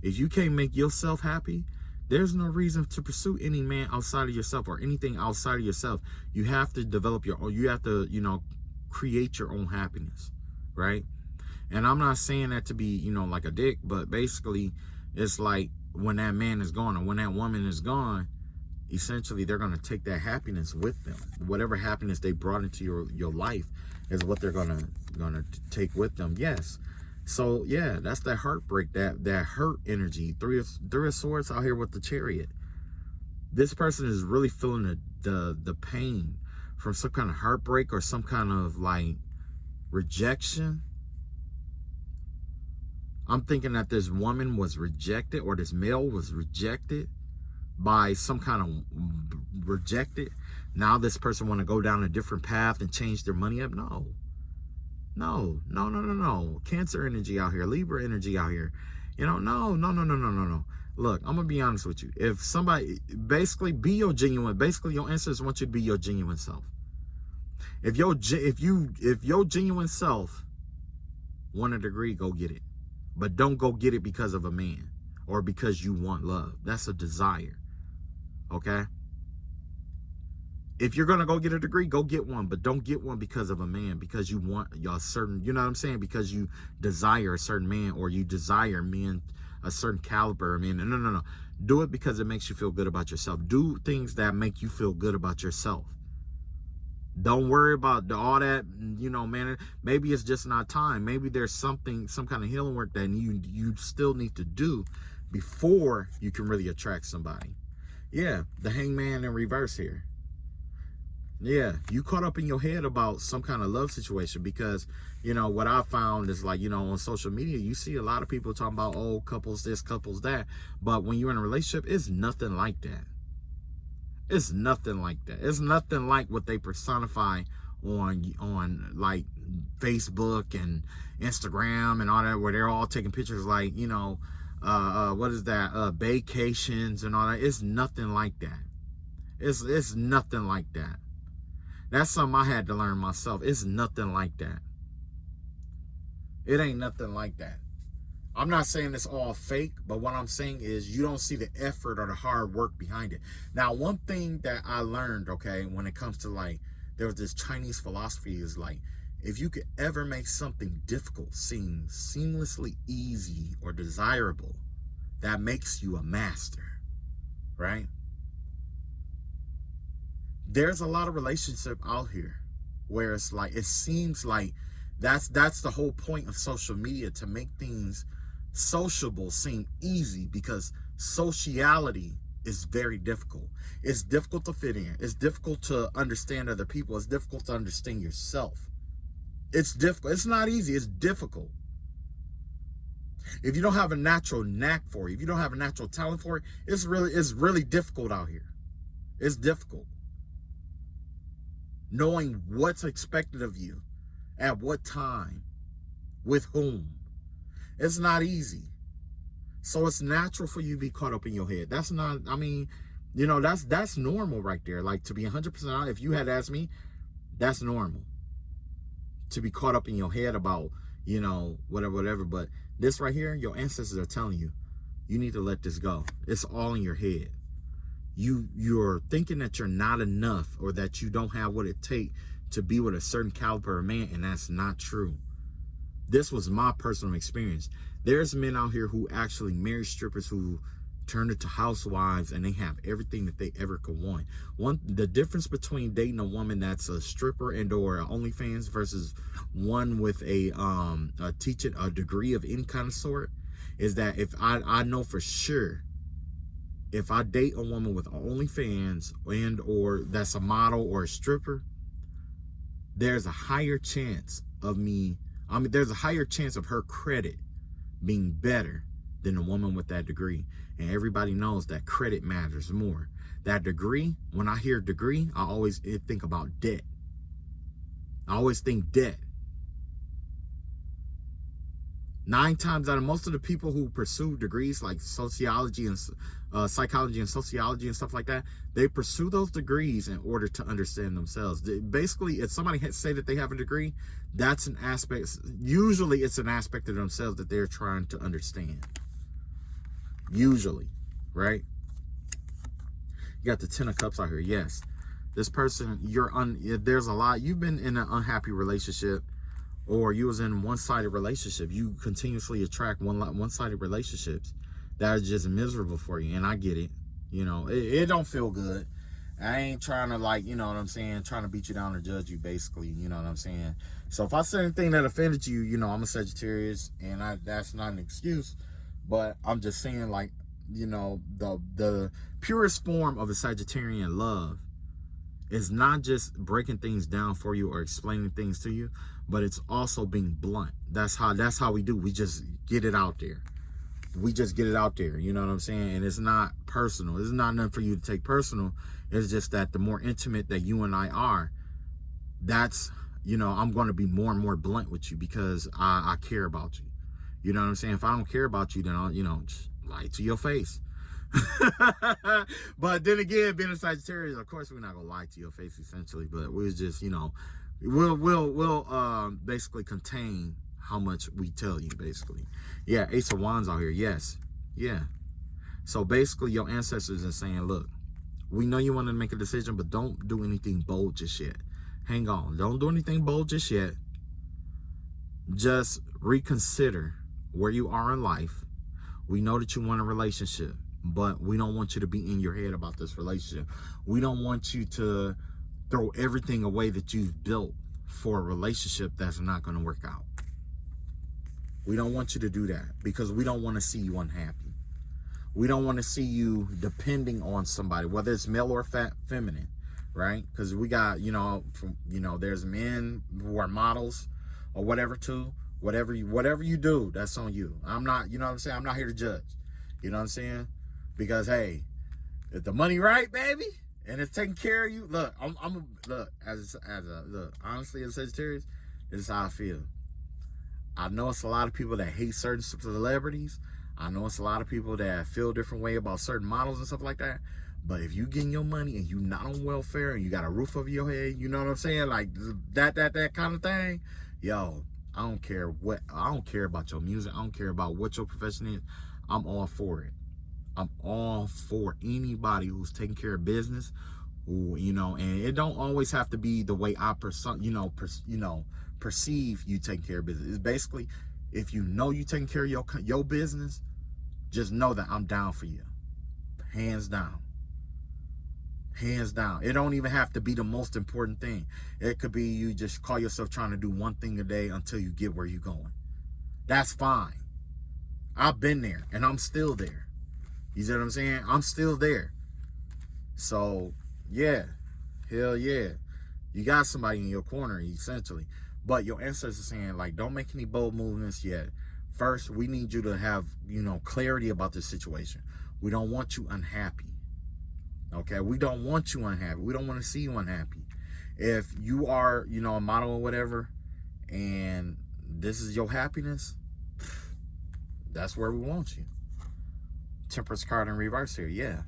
If you can't make yourself happy, there's no reason to pursue any man outside of yourself or anything outside of yourself. You have to develop your own, you have to, you know, create your own happiness, right? And I'm not saying that to be, you know, like a dick, but basically it's like when that man is gone or when that woman is gone, essentially they're going to take that happiness with them. Whatever happiness they brought into your life is what they're going to take with them. Yes. So yeah, that's that heartbreak, that hurt energy. Three of Swords out here with the Chariot. This person is really feeling the pain from some kind of heartbreak or some kind of like rejection. I'm thinking that this woman was rejected, or this male was rejected by some kind of rejected. Now this person want to go down a different path and change their money up. No. Cancer energy out here, Libra energy out here. You know, no. Look, I'm gonna be honest with you. If somebody, basically be your genuine, basically your ancestors want you to be your genuine self. If your genuine self want a degree, go get it. But don't go get it because of a man or because you want love. That's a desire. Okay? If you're going to go get a degree, go get one. But don't get one because of a man, because you want a certain, you know what I'm saying? Because you desire a certain man, or you desire men, a certain caliber of men. No. Do it because it makes you feel good about yourself. Do things that make you feel good about yourself. Don't worry about all that, you know, man. Maybe it's just not time. Maybe there's some kind of healing work that you still need to do before you can really attract somebody. Yeah, the Hangman in reverse here. Yeah, you caught up in your head about some kind of love situation, because, you know, what I found is, like, you know, on social media, you see a lot of people talking about, oh, couples this, couples that. But when you're in a relationship, it's nothing like that. It's nothing like that. It's nothing like what they personify on like Facebook and Instagram and all that, where they're all taking pictures like, you know, what is that? Vacations and all that. It's nothing like that. It's nothing like that. That's something I had to learn myself. It's nothing like that. It ain't nothing like that. I'm not saying it's all fake, but what I'm saying is you don't see the effort or the hard work behind it. Now, one thing that I learned, okay, when it comes to, like, there was this Chinese philosophy is like, if you could ever make something difficult seem seamlessly easy or desirable, that makes you a master, right? There's a lot of relationship out here where it's like, it seems like that's the whole point of social media, to make things sociable seem easy, because sociality is very difficult. It's difficult to fit in. It's difficult to understand other people. It's difficult to understand yourself. It's difficult. It's not easy. It's difficult. If you don't have a natural knack for it, if you don't have a natural talent for it, it's really difficult out here. It's difficult. Knowing what's expected of you, at what time, with whom. It's not easy. So it's natural for you to be caught up in your head. That's not, I mean, you know, that's normal right there. Like, to be 100% honest, if you had asked me, that's normal. To be caught up in your head about, you know, whatever. But this right here, your ancestors are telling you, you need to let this go. It's all in your head. You're thinking that you're not enough, or that you don't have what it takes to be with a certain caliber of man, and that's not true. This was my personal experience. There's men out here who actually marry strippers who turn into housewives, and they have everything that they ever could want. The difference between dating a woman that's a stripper and or OnlyFans versus one with a degree of any kind of sort is that if I know for sure, if I date a woman with OnlyFans and or that's a model or a stripper, there's a higher chance of there's a higher chance of her credit being better than a woman with that degree. And everybody knows that credit matters more. That degree, when I hear degree, I always think about debt. I always think debt. 9 times out of most of the people who pursue degrees like sociology and psychology and sociology and stuff like that, they pursue those degrees in order to understand themselves. Basically, if somebody say that they have a degree, that's an aspect, usually it's an aspect of themselves that they're trying to understand. Usually, right? You got the 10 of Cups out here. Yes, this person, there's a lot, you've been in an unhappy relationship, or you was in one-sided relationship. You continuously attract one-sided relationships that are just miserable for you. And I get it. You know, it don't feel good. I ain't trying to, like, you know what I'm saying, trying to beat you down or judge you, basically. You know what I'm saying? So if I said anything that offended you, you know, I'm a Sagittarius, and that's not an excuse. But I'm just saying, like, you know, the purest form of a Sagittarian love is not just breaking things down for you or explaining things to you, but it's also being blunt. That's how we do. We just get it out there. We just get it out there. You know what I'm saying? And it's not personal. It's not nothing for you to take personal. It's just that the more intimate that you and I are, that's, you know, I'm going to be more and more blunt with you because I care about you. You know what I'm saying? If I don't care about you, then I'll, you know, just lie to your face. But then again, being a Sagittarius, of course we're not gonna lie to your face, essentially, but we're just, you know, we'll basically contain how much we tell you, basically. Yeah, Ace of Wands out here. Yes. Yeah. So basically your ancestors are saying, look, we know you want to make a decision, but don't do anything bold just yet. Hang on. Don't do anything bold just yet. Just reconsider where you are in life. We know that you want a relationship, but we don't want you to be in your head about this relationship. We don't want you to throw everything away that you've built for a relationship that's not going to work out. We don't want you to do that because we don't want to see you unhappy. We don't want to see you depending on somebody, whether it's male or feminine, right? Because we got, you know, there's men who are models or whatever too. Whatever you do, that's on you. I'm not, you know what I'm saying? I'm not here to judge. You know what I'm saying? Because hey, if the money right, baby, and it's taking care of you, look, honestly, as a Sagittarius, this is how I feel. I know it's a lot of people that hate certain celebrities. I know it's a lot of people that feel a different way about certain models and stuff like that. But if you getting your money and you not on welfare and you got a roof over your head, you know what I'm saying? Like that kind of thing, yo, I don't care about your music. I don't care about what your profession is. I'm all for it. I'm all for anybody who's taking care of business, who, you know, and it don't always have to be the way I perceive you taking care of business. It's basically, if you know you taking care of your business, just know that I'm down for you. Hands down. Hands down. It don't even have to be the most important thing. It could be you just call yourself trying to do one thing a day until you get where you're going. That's fine. I've been there and I'm still there. You see what I'm saying? I'm still there. So, yeah. Hell yeah. You got somebody in your corner, essentially. But your ancestors are saying, like, don't make any bold movements yet. First, we need you to have, clarity about this situation. We don't want you unhappy. Okay? We don't want you unhappy. We don't want to see you unhappy. If you are, a model or whatever, and this is your happiness, that's where we want you. Temperance card in reverse here, yeah.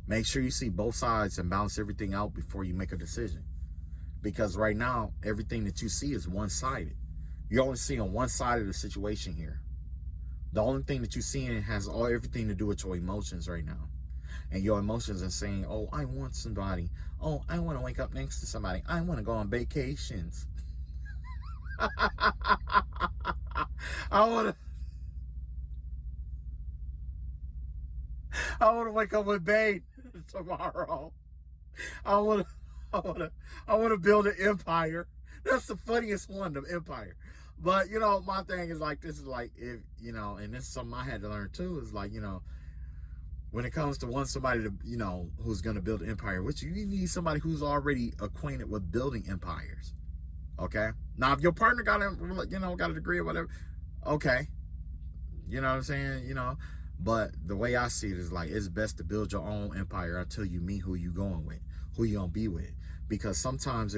Make sure you see both sides and balance everything out before you make a decision. Because right now, everything that you see is one-sided. You're only seeing one side of the situation here. The only thing that you're seeing has everything to do with your emotions right now. And your emotions are saying, oh, I want somebody. Oh, I want to wake up next to somebody. I want to go on vacations. I want to wake up with Babe tomorrow. I want to build an empire. That's the funniest one, the empire. But, my thing is like, this is like, if, and this is something I had to learn too, is like, when it comes to want somebody to, who's going to build an empire with you, you need somebody who's already acquainted with building empires. Okay? Now, if your partner got a degree or whatever, okay. You know what I'm saying? But the way I see it is like, it's best to build your own empire until you meet who you going with, who you gonna be with. Because sometimes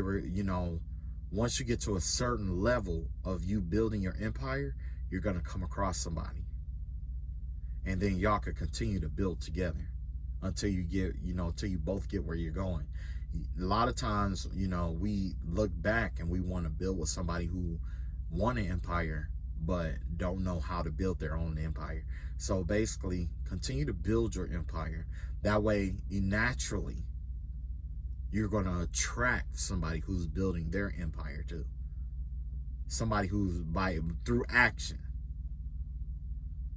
once you get to a certain level of you building your empire, you're gonna come across somebody. And then y'all could continue to build together until you get, until you both get where you're going. A lot of times, we look back and we want to build with somebody who won an empire but don't know how to build their own empire. So basically, continue to build your empire. That way, naturally, you're going to attract somebody who's building their empire too. Somebody who's through action.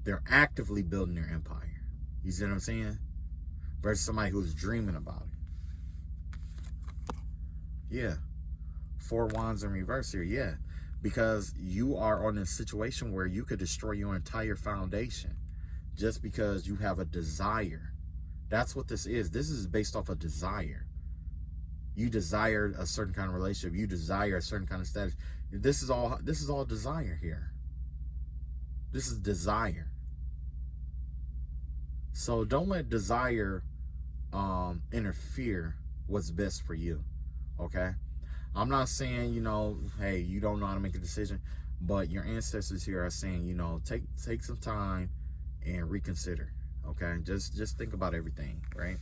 They're actively building their empire. You see what I'm saying? Versus somebody who's dreaming about it. Yeah. 4 wands in reverse here. Yeah. Because you are on a situation where you could destroy your entire foundation just because you have a desire. That's what this is. This is based off a desire. You desire a certain kind of relationship. You desire a certain kind of status. This is all desire here. This is desire. So don't let desire interfere what's best for you. Okay? I'm not saying, hey, you don't know how to make a decision, but your ancestors here are saying, take some time and reconsider. Okay? Just think about everything, right?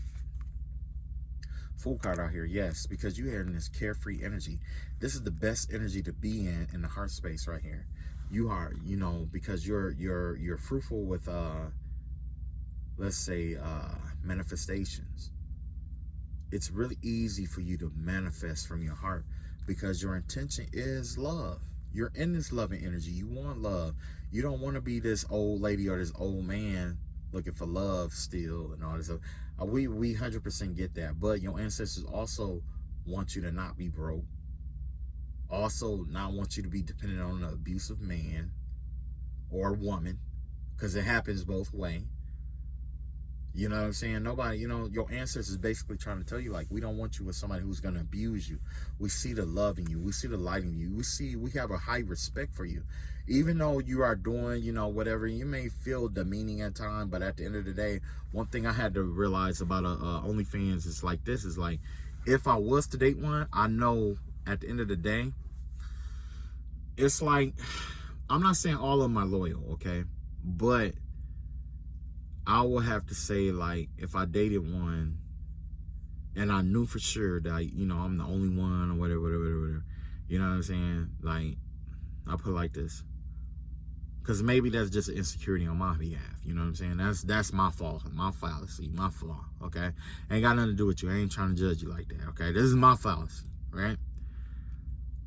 Fool card out here, yes, because you're in this carefree energy. This is the best energy to be in the heart space right here. You are, because you're fruitful with let's say manifestations. It's really easy for you to manifest from your heart because your intention is love. You're in this loving energy. You want love. You don't want to be this old lady or this old man looking for love still and all this stuff. We 100% get that. But your ancestors also want you to not be broke. Also not want you to be dependent on an abusive man or woman, because it happens both ways. You know what I'm saying? Nobody, your ancestors basically trying to tell you, like, we don't want you with somebody who's going to abuse you. We see the love in you. We see the light in you. We have a high respect for you. Even though you are doing, whatever, you may feel demeaning at times, but at the end of the day, one thing I had to realize about OnlyFans is like this, is like, if I was to date one, I know at the end of the day, it's like, I'm not saying all of them are loyal, okay? But I will have to say, like, if I dated one and I knew for sure that, I'm the only one or whatever, you know what I'm saying? Like, I'll put it like this. Because maybe that's just an insecurity on my behalf, you know what I'm saying? That's my fault, my fallacy, my flaw, okay? Ain't got nothing to do with you. I ain't trying to judge you like that, okay? This is my fallacy, right?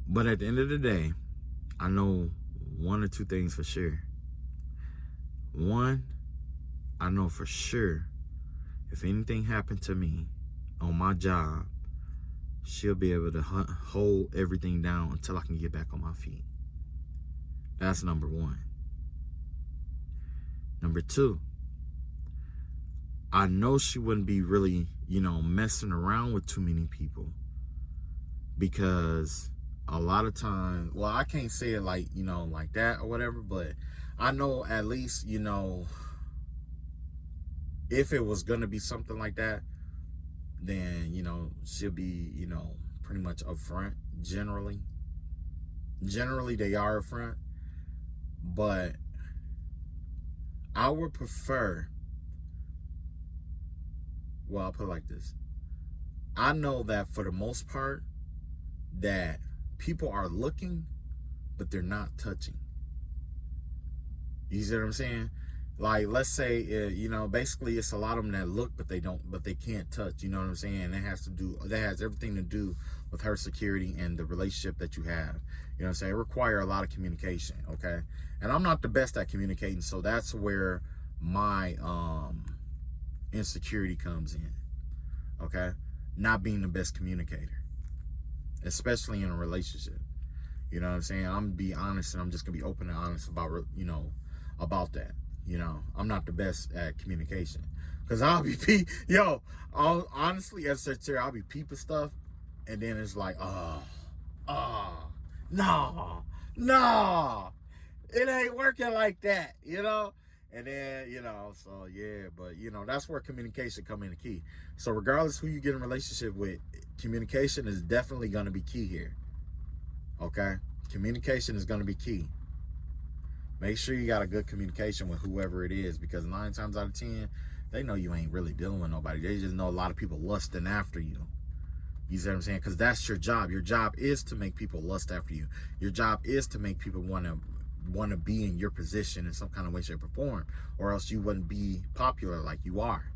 But at the end of the day, I know one or two things for sure. One, I know for sure if anything happened to me on my job, she'll be able to hold everything down until I can get back on my feet. That's number one. Number two, I know she wouldn't be really, you know, messing around with too many people, because a lot of times, well, I can't say it like, you know, like that or whatever, but I know at least, you know, if it was going to be something like that, then, you know, she'll be, you know, pretty much upfront. Generally they are upfront, but I would prefer, well, I'll put it like this. I know that for the most part that people are looking, but they're not touching. You see what I'm saying? Like, let's say, you know, basically it's a lot of them that look, but they can't touch. You know what I'm saying? That has everything to do with her security and the relationship that you have. You know what I'm saying? It requires a lot of communication, okay? And I'm not the best at communicating, so that's where my insecurity comes in, okay? Not being the best communicator, especially in a relationship. You know what I'm saying? I'm gonna be honest, and I'm just gonna be open and honest about, you know, about that. You know, I'm not the best at communication, because I'll be honestly, as a secretary, I'll be peeping stuff, and then it's like, no, it ain't working like that, you know. And then, you know, so yeah, but you know, that's where communication come in the key. So regardless who you get in a relationship with, communication is definitely going to be key here. Okay, communication is going to be key. Make sure you got a good communication with whoever it is, because 9 times out of 10, they know you ain't really dealing with nobody. They just know a lot of people lusting after you. You see what I'm saying? Because that's your job. Your job is to make people lust after you. Your job is to make people want to be in your position in some kind of way, shape, or form, or else you wouldn't be popular like you are.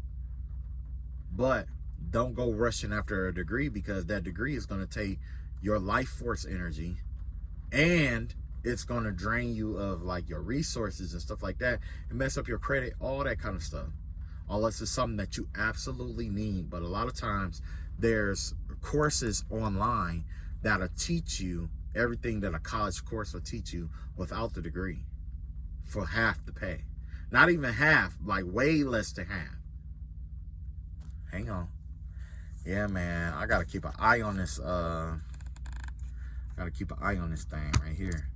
But don't go rushing after a degree, because that degree is going to take your life force energy, and it's going to drain you of like your resources and stuff like that, and mess up your credit, all that kind of stuff, unless it's something that you absolutely need. But a lot of times there's courses online that'll teach you everything that a college course will teach you without the degree, for half the pay. Not even half, like way less than half. Hang on. Yeah, man, I gotta keep an eye on this thing right here,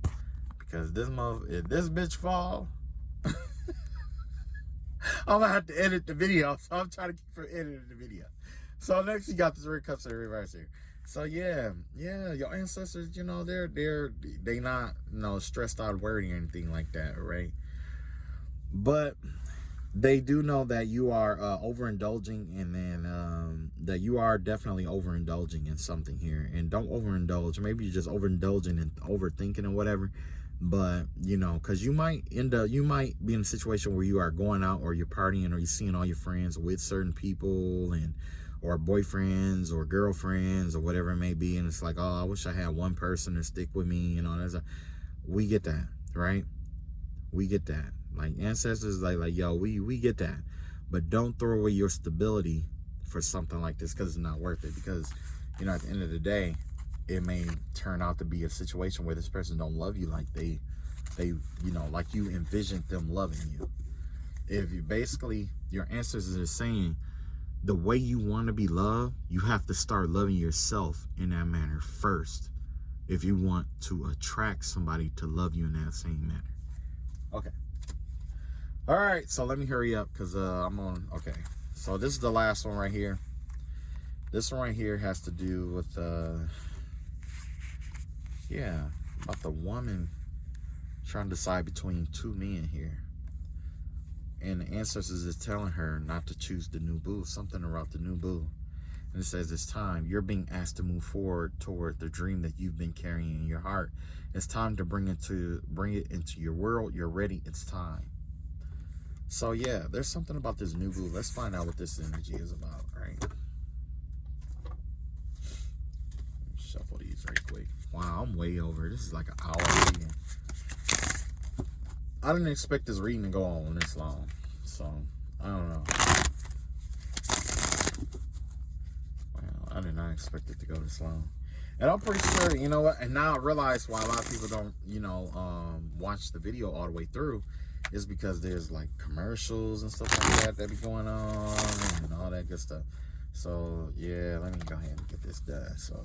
because if this bitch fall, I'm gonna have to edit the video. So I'm trying to keep from editing the video. So next, you got the 3 cups of the reverse here. So yeah, your ancestors, you know, they not, you know, stressed out, worried, or anything like that, right? But they do know that you are overindulging, and then that you are definitely overindulging in something here. And don't overindulge. Maybe you're just overindulging and overthinking and whatever. But, you know, because you might be in a situation where you are going out, or you're partying, or you're seeing all your friends with certain people, or boyfriends or girlfriends or whatever it may be. And it's like, oh, I wish I had one person to stick with me. You know, we get that, right? We get that. Like, ancestors, like, yo, we get that. But don't throw away your stability for something like this, because it's not worth it. Because, you know, at the end of the day, it may turn out to be a situation where this person don't love you like they you know, like you envisioned them loving you. If you basically, your ancestors are saying, the way you want to be loved, you have to start loving yourself in that manner first, if you want to attract somebody to love you in that same manner. Okay. All right, so let me hurry up, because I'm on. Okay, so this is the last one right here. This one right here has to do with about the woman trying to decide between 2 men here, and the ancestors is telling her not to choose the new boo. Something about the new boo. And it says, it's time. You're being asked to move forward toward the dream that you've been carrying in your heart. It's time to bring it into your world. You're ready. It's time. So yeah, there's something about this new boo. Let's find out what this energy is about, right? Shuffle these right quick. Wow, I'm way over. This is like an hour reading. I didn't expect this reading to go on this long. So, I don't know. Wow, I did not expect it to go this long. And I'm pretty sure, you know what, and now I realize why a lot of people don't, you know, watch the video all the way through, it's because there's like commercials and stuff like that be going on and all that good stuff. So yeah, let me go ahead and get this done. So,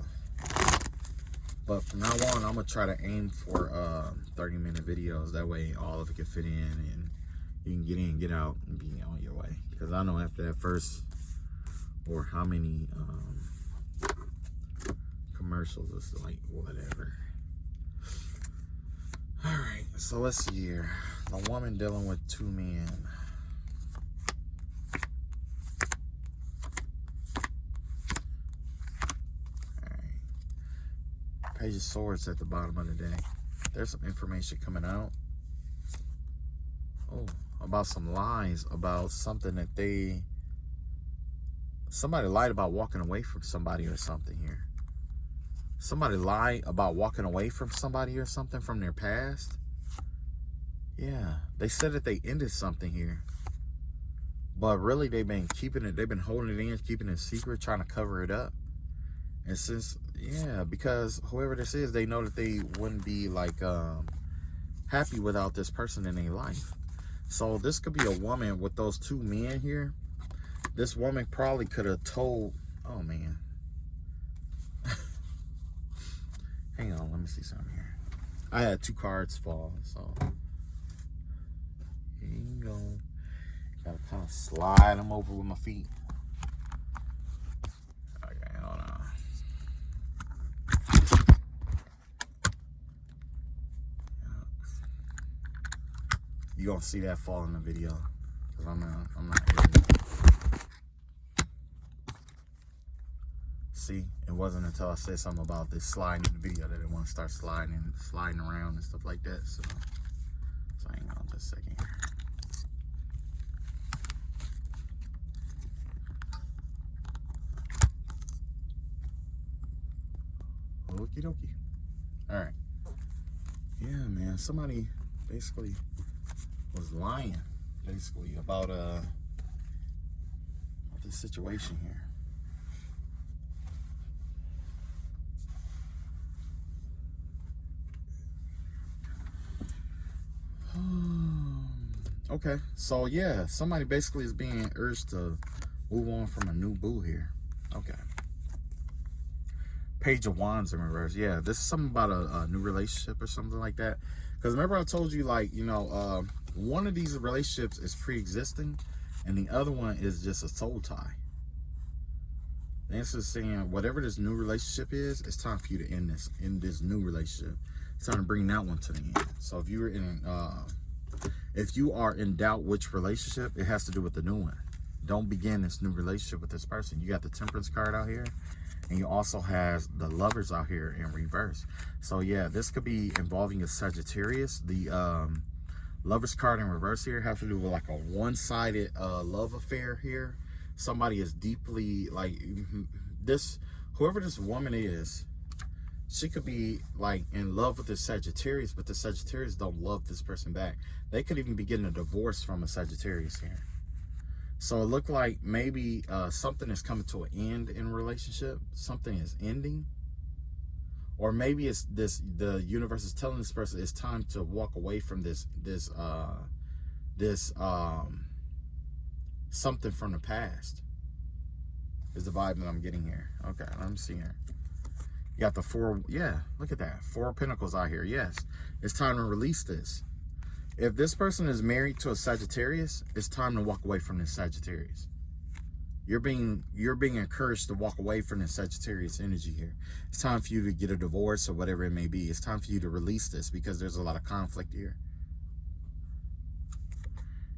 but from now on, I'm gonna try to aim for 30-minute videos. That way, all of it can fit in and you can get in, get out, and be on your way. Because I know after that first, or how many commercials, it's like whatever. All right, so let's see here. The woman dealing with 2 men. All right. Page of Swords at the bottom of the deck. There's some information coming out. Oh, about some lies about something that somebody lied about walking away from somebody or something here. Somebody lied about walking away from somebody or something from their past. Yeah, they said that they ended something here, but really they've been keeping it, they've been holding it in, keeping it secret, trying to cover it up. And since, yeah, because whoever this is, they know that they wouldn't be like happy without this person in their life. So this could be a woman with those 2 men here. This woman probably could have told, oh man. Hang on, let me see something here. I had 2 cards fall, so here you go. Gotta kind of slide them over with my feet. Okay, hold on. You gonna see that fall in the video, cause I'm not editing. See, it wasn't until I said something about this sliding in the video that it want to start sliding around and stuff like that. So hang on just a second here. Okie dokie. All right. Yeah, man. Somebody basically was lying, basically about this situation here. Okay, so yeah, somebody basically is being urged to move on from a new boo here. Okay. Page of Wands in reverse. Yeah, this is something about a new relationship or something like that. Because remember I told you, like, you know, one of these relationships is pre-existing and the other one is just a soul tie. The answer is saying whatever this new relationship is, it's time for you to end this new relationship. It's time to bring that one to the end. So if you're if you are in doubt which relationship, it has to do with the new one. Don't begin this new relationship with this person. You got the Temperance card out here, and you also have the Lovers out here in reverse. So yeah, this could be involving a Sagittarius. The Lovers card in reverse here has to do with like a one-sided love affair here. Somebody is deeply like whoever this woman is, she could be like in love with the Sagittarius, but the Sagittarius don't love this person back. They could even be getting a divorce from a Sagittarius here. So it looked like maybe something is coming to an end in a relationship. Something is ending. Or maybe it's the universe is telling this person it's time to walk away from this something from the past. Is the vibe that I'm getting here. Okay, let me see here. You got the 4, yeah, look at that. 4 of Pentacles out here. Yes, it's time to release this. If this person is married to a Sagittarius, it's time to walk away from this Sagittarius. You're being encouraged to walk away from this Sagittarius energy here. It's time for you to get a divorce or whatever it may be. It's time for you to release this because there's a lot of conflict here.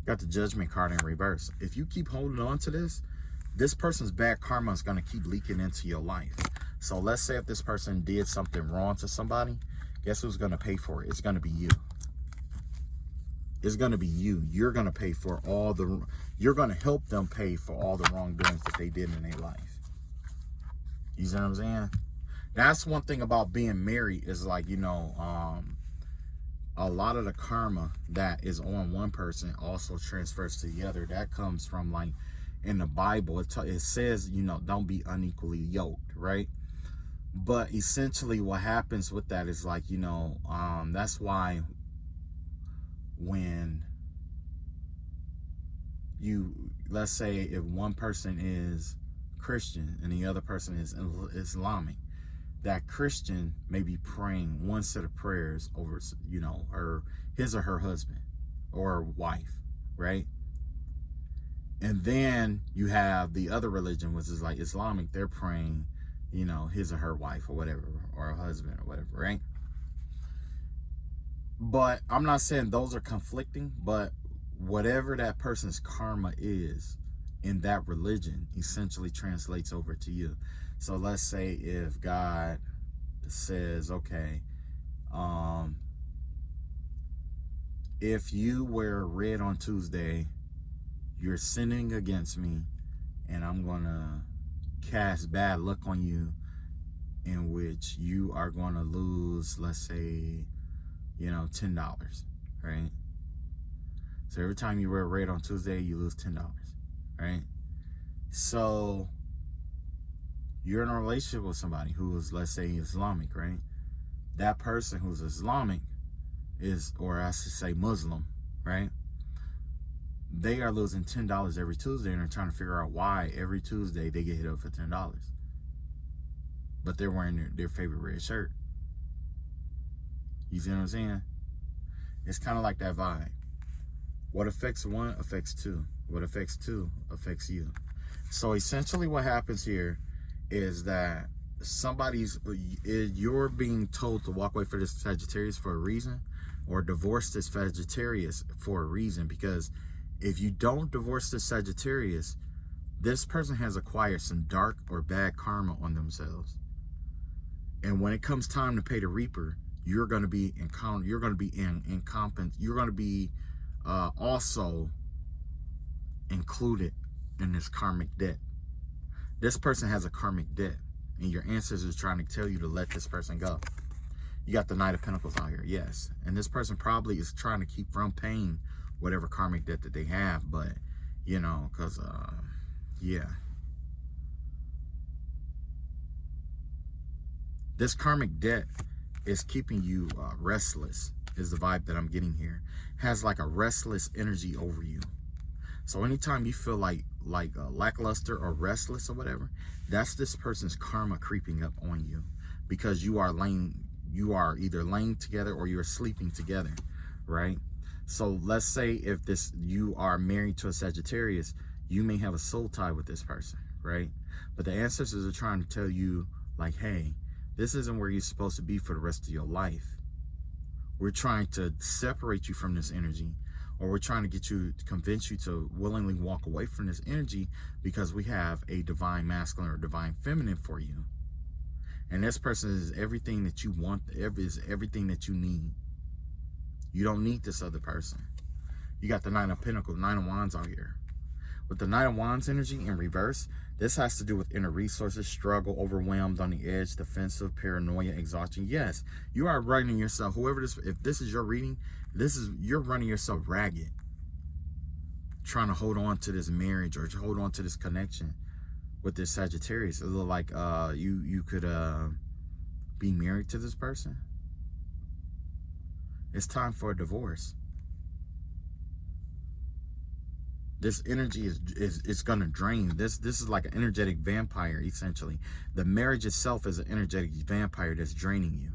Got the Judgment card in reverse. If you keep holding on to this person's bad karma is going to keep leaking into your life. So let's say if this person did something wrong to somebody, guess who's going to pay for it? It's going to be you. It's going to be you. You're going to pay for you're going to help them pay for all the wrongdoings that they did in their life. You see what I'm saying? That's one thing about being married is like, you know, a lot of the karma that is on one person also transfers to the other. That comes from, like, in the Bible, it says, you know, don't be unequally yoked, right? But essentially what happens with that is like, you know, that's why when let's say if one person is Christian and the other person is Islamic, that Christian may be praying one set of prayers over, his or her husband or wife, right? And then you have the other religion, which is like Islamic. They're praying, his or her wife or whatever, or a husband or whatever, right? But I'm not saying those are conflicting, but whatever that person's karma is in that religion essentially translates over to you. So let's say if God says, okay, if you wear red on Tuesday, you're sinning against me, and I'm going to cast bad luck on you, in which you are going to lose, let's say, $10, right? So every time you wear red on Tuesday, you lose $10, right? So you're in a relationship with somebody who is, let's say, Islamic, right? That person who's Islamic is, or I should say Muslim, right? They are losing $10 every Tuesday, and they're trying to figure out why every Tuesday they get hit up for $10. But they're wearing their favorite red shirt. You see what I'm saying? It's kind of like that vibe. What affects one affects two. What affects two affects you. So essentially what happens here is that you're being told to walk away from this Sagittarius for a reason, or divorce this Sagittarius for a reason, because if you don't divorce this Sagittarius, this person has acquired some dark or bad karma on themselves. And when it comes time to pay the reaper, you're going to be also included in this karmic debt. This person has a karmic debt, and your ancestors are trying to tell you to let this person go. You got the Knight of Pentacles out here, yes. And this person probably is trying to keep from paying whatever karmic debt that they have, but, because, yeah. This karmic debt is keeping you restless, is the vibe that I'm getting here. Has like a restless energy over you. So anytime you feel like lackluster or restless or whatever, that's this person's karma creeping up on you, because you are either laying together or you're sleeping together, right? So let's say if you are married to a Sagittarius, you may have a soul tie with this person, right? But the ancestors are trying to tell you, like, hey, this isn't where you're supposed to be for the rest of your life. We're trying to separate you from this energy, or we're trying to convince you to willingly walk away from this energy, because we have a divine masculine or divine feminine for you. And this person is everything that you want, is everything that you need. You don't need this other person. You got the Nine of Pentacles, Nine of Wands out here. With the Nine of Wands energy in reverse, this has to do with inner resources, struggle, overwhelmed, on the edge, defensive, paranoia, exhaustion. Yes, you are running yourself. If this is your reading, you're running yourself ragged, trying to hold on to this marriage or to hold on to this connection with this Sagittarius. It looks like you could be married to this person. It's time for a divorce. This energy is gonna drain. This is like an energetic vampire, essentially. The marriage itself is an energetic vampire that's draining you.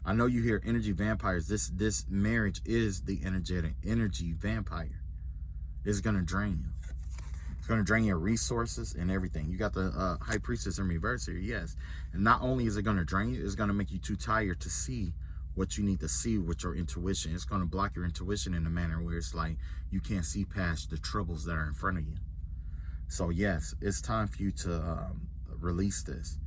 I know you hear energy vampires. This marriage is the energy vampire. It's gonna drain you. It's gonna drain your resources and everything. You got the High Priestess in reverse here, yes. And not only is it gonna drain you, it's gonna make you too tired to see what you need to see with your intuition. It's going to block your intuition in a manner where it's like you can't see past the troubles that are in front of you. So yes, it's time for you to release this.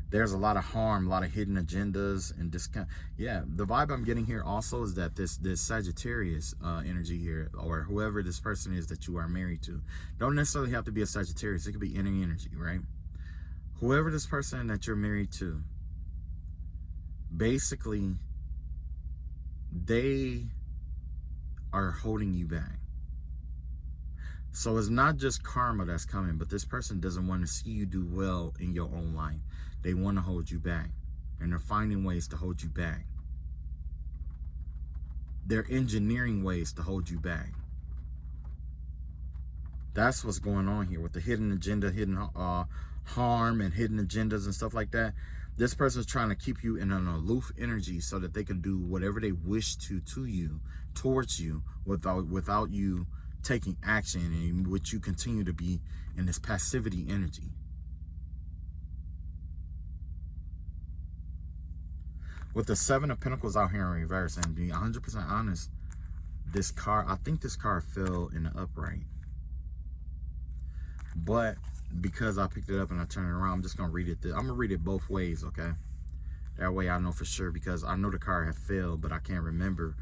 There's a lot of harm, a lot of hidden agendas and discount. Yeah, the vibe I'm getting here also is that this Sagittarius energy here, or whoever this person is that you are married to, don't necessarily have to be a Sagittarius. It could be any energy, right? Whoever this person that you're married to, basically, they are holding you back. So it's not just karma that's coming, but this person doesn't want to see you do well in your own life. They want to hold you back, and they're finding ways to hold you back. They're engineering ways to hold you back. That's what's going on here with the hidden agenda, hidden harm, and hidden agendas and stuff like that. This person's trying to keep you in an aloof energy so that they can do whatever they wish to you, towards you, without you taking action, and which you continue to be in this passivity energy. With the Seven of Pentacles out here in reverse, and being 100% honest, this card, I think this card fell in the upright. But because I picked it up and I turned it around, I'm just going to read it. I'm going to read it both ways, okay? That way I know for sure, because I know the card had failed, but I can't remember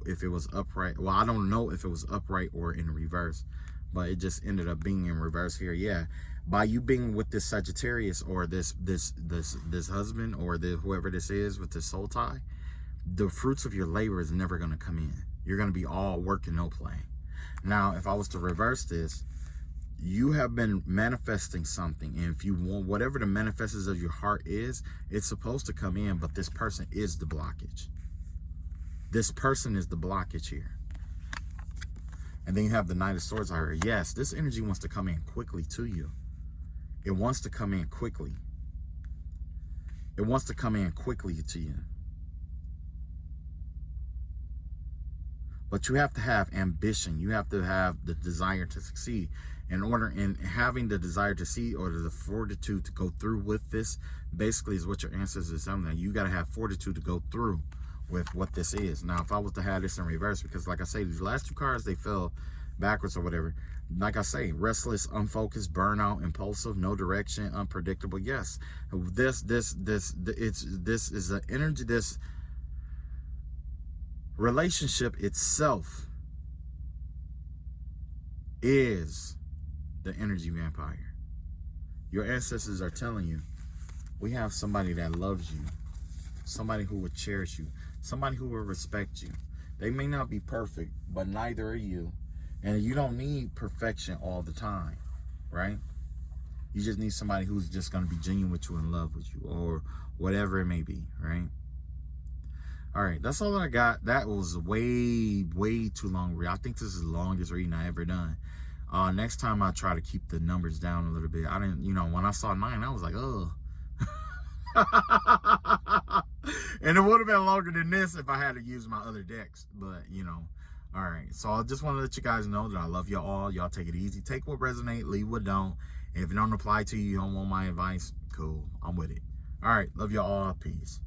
if it was upright. Well, I don't know if it was upright or in reverse, but it just ended up being in reverse here. Yeah, by you being with this Sagittarius or this husband or whoever this is with this soul tie, the fruits of your labor is never going to come in. You're going to be all work and no play. Now, if I was to reverse this, you have been manifesting something, and if you want whatever the manifestors of your heart is, it's supposed to come in, but this person is the blockage. This person is the blockage here. And then you have the Knight of Swords out here. Yes, this energy wants to come in quickly to you. It wants to come in quickly. It wants to come in quickly to you. But you have to have ambition. You have to have the desire to succeed. In having the desire to see, or the fortitude to go through with this, basically is what your ancestors are telling you. You got to have fortitude to go through with what this is. Now, if I was to have this in reverse, because like I say, these last two cards, they fell backwards or whatever. Like I say, restless, unfocused, burnout, impulsive, no direction, unpredictable. Yes, this is an energy. This relationship itself is the energy vampire. Your ancestors are telling you, we have somebody that loves you, somebody who would cherish you, somebody who will respect you. They may not be perfect, but neither are you. And you don't need perfection all the time, right? You just need somebody who's just going to be genuine with you, in love with you, or whatever it may be, right? All right, that's all I got. That was way too long read. I think this is the longest reading I ever done. Next time I try to keep the numbers down a little bit. I didn't, when I saw 9, I was like, oh. And it would have been longer than this if I had to use my other decks. But, all right. So I just want to let you guys know that I love you all. Y'all take it easy. Take what resonate, leave what don't. If it don't apply to you, you don't want my advice, cool. I'm with it. All right. Love you all. Peace.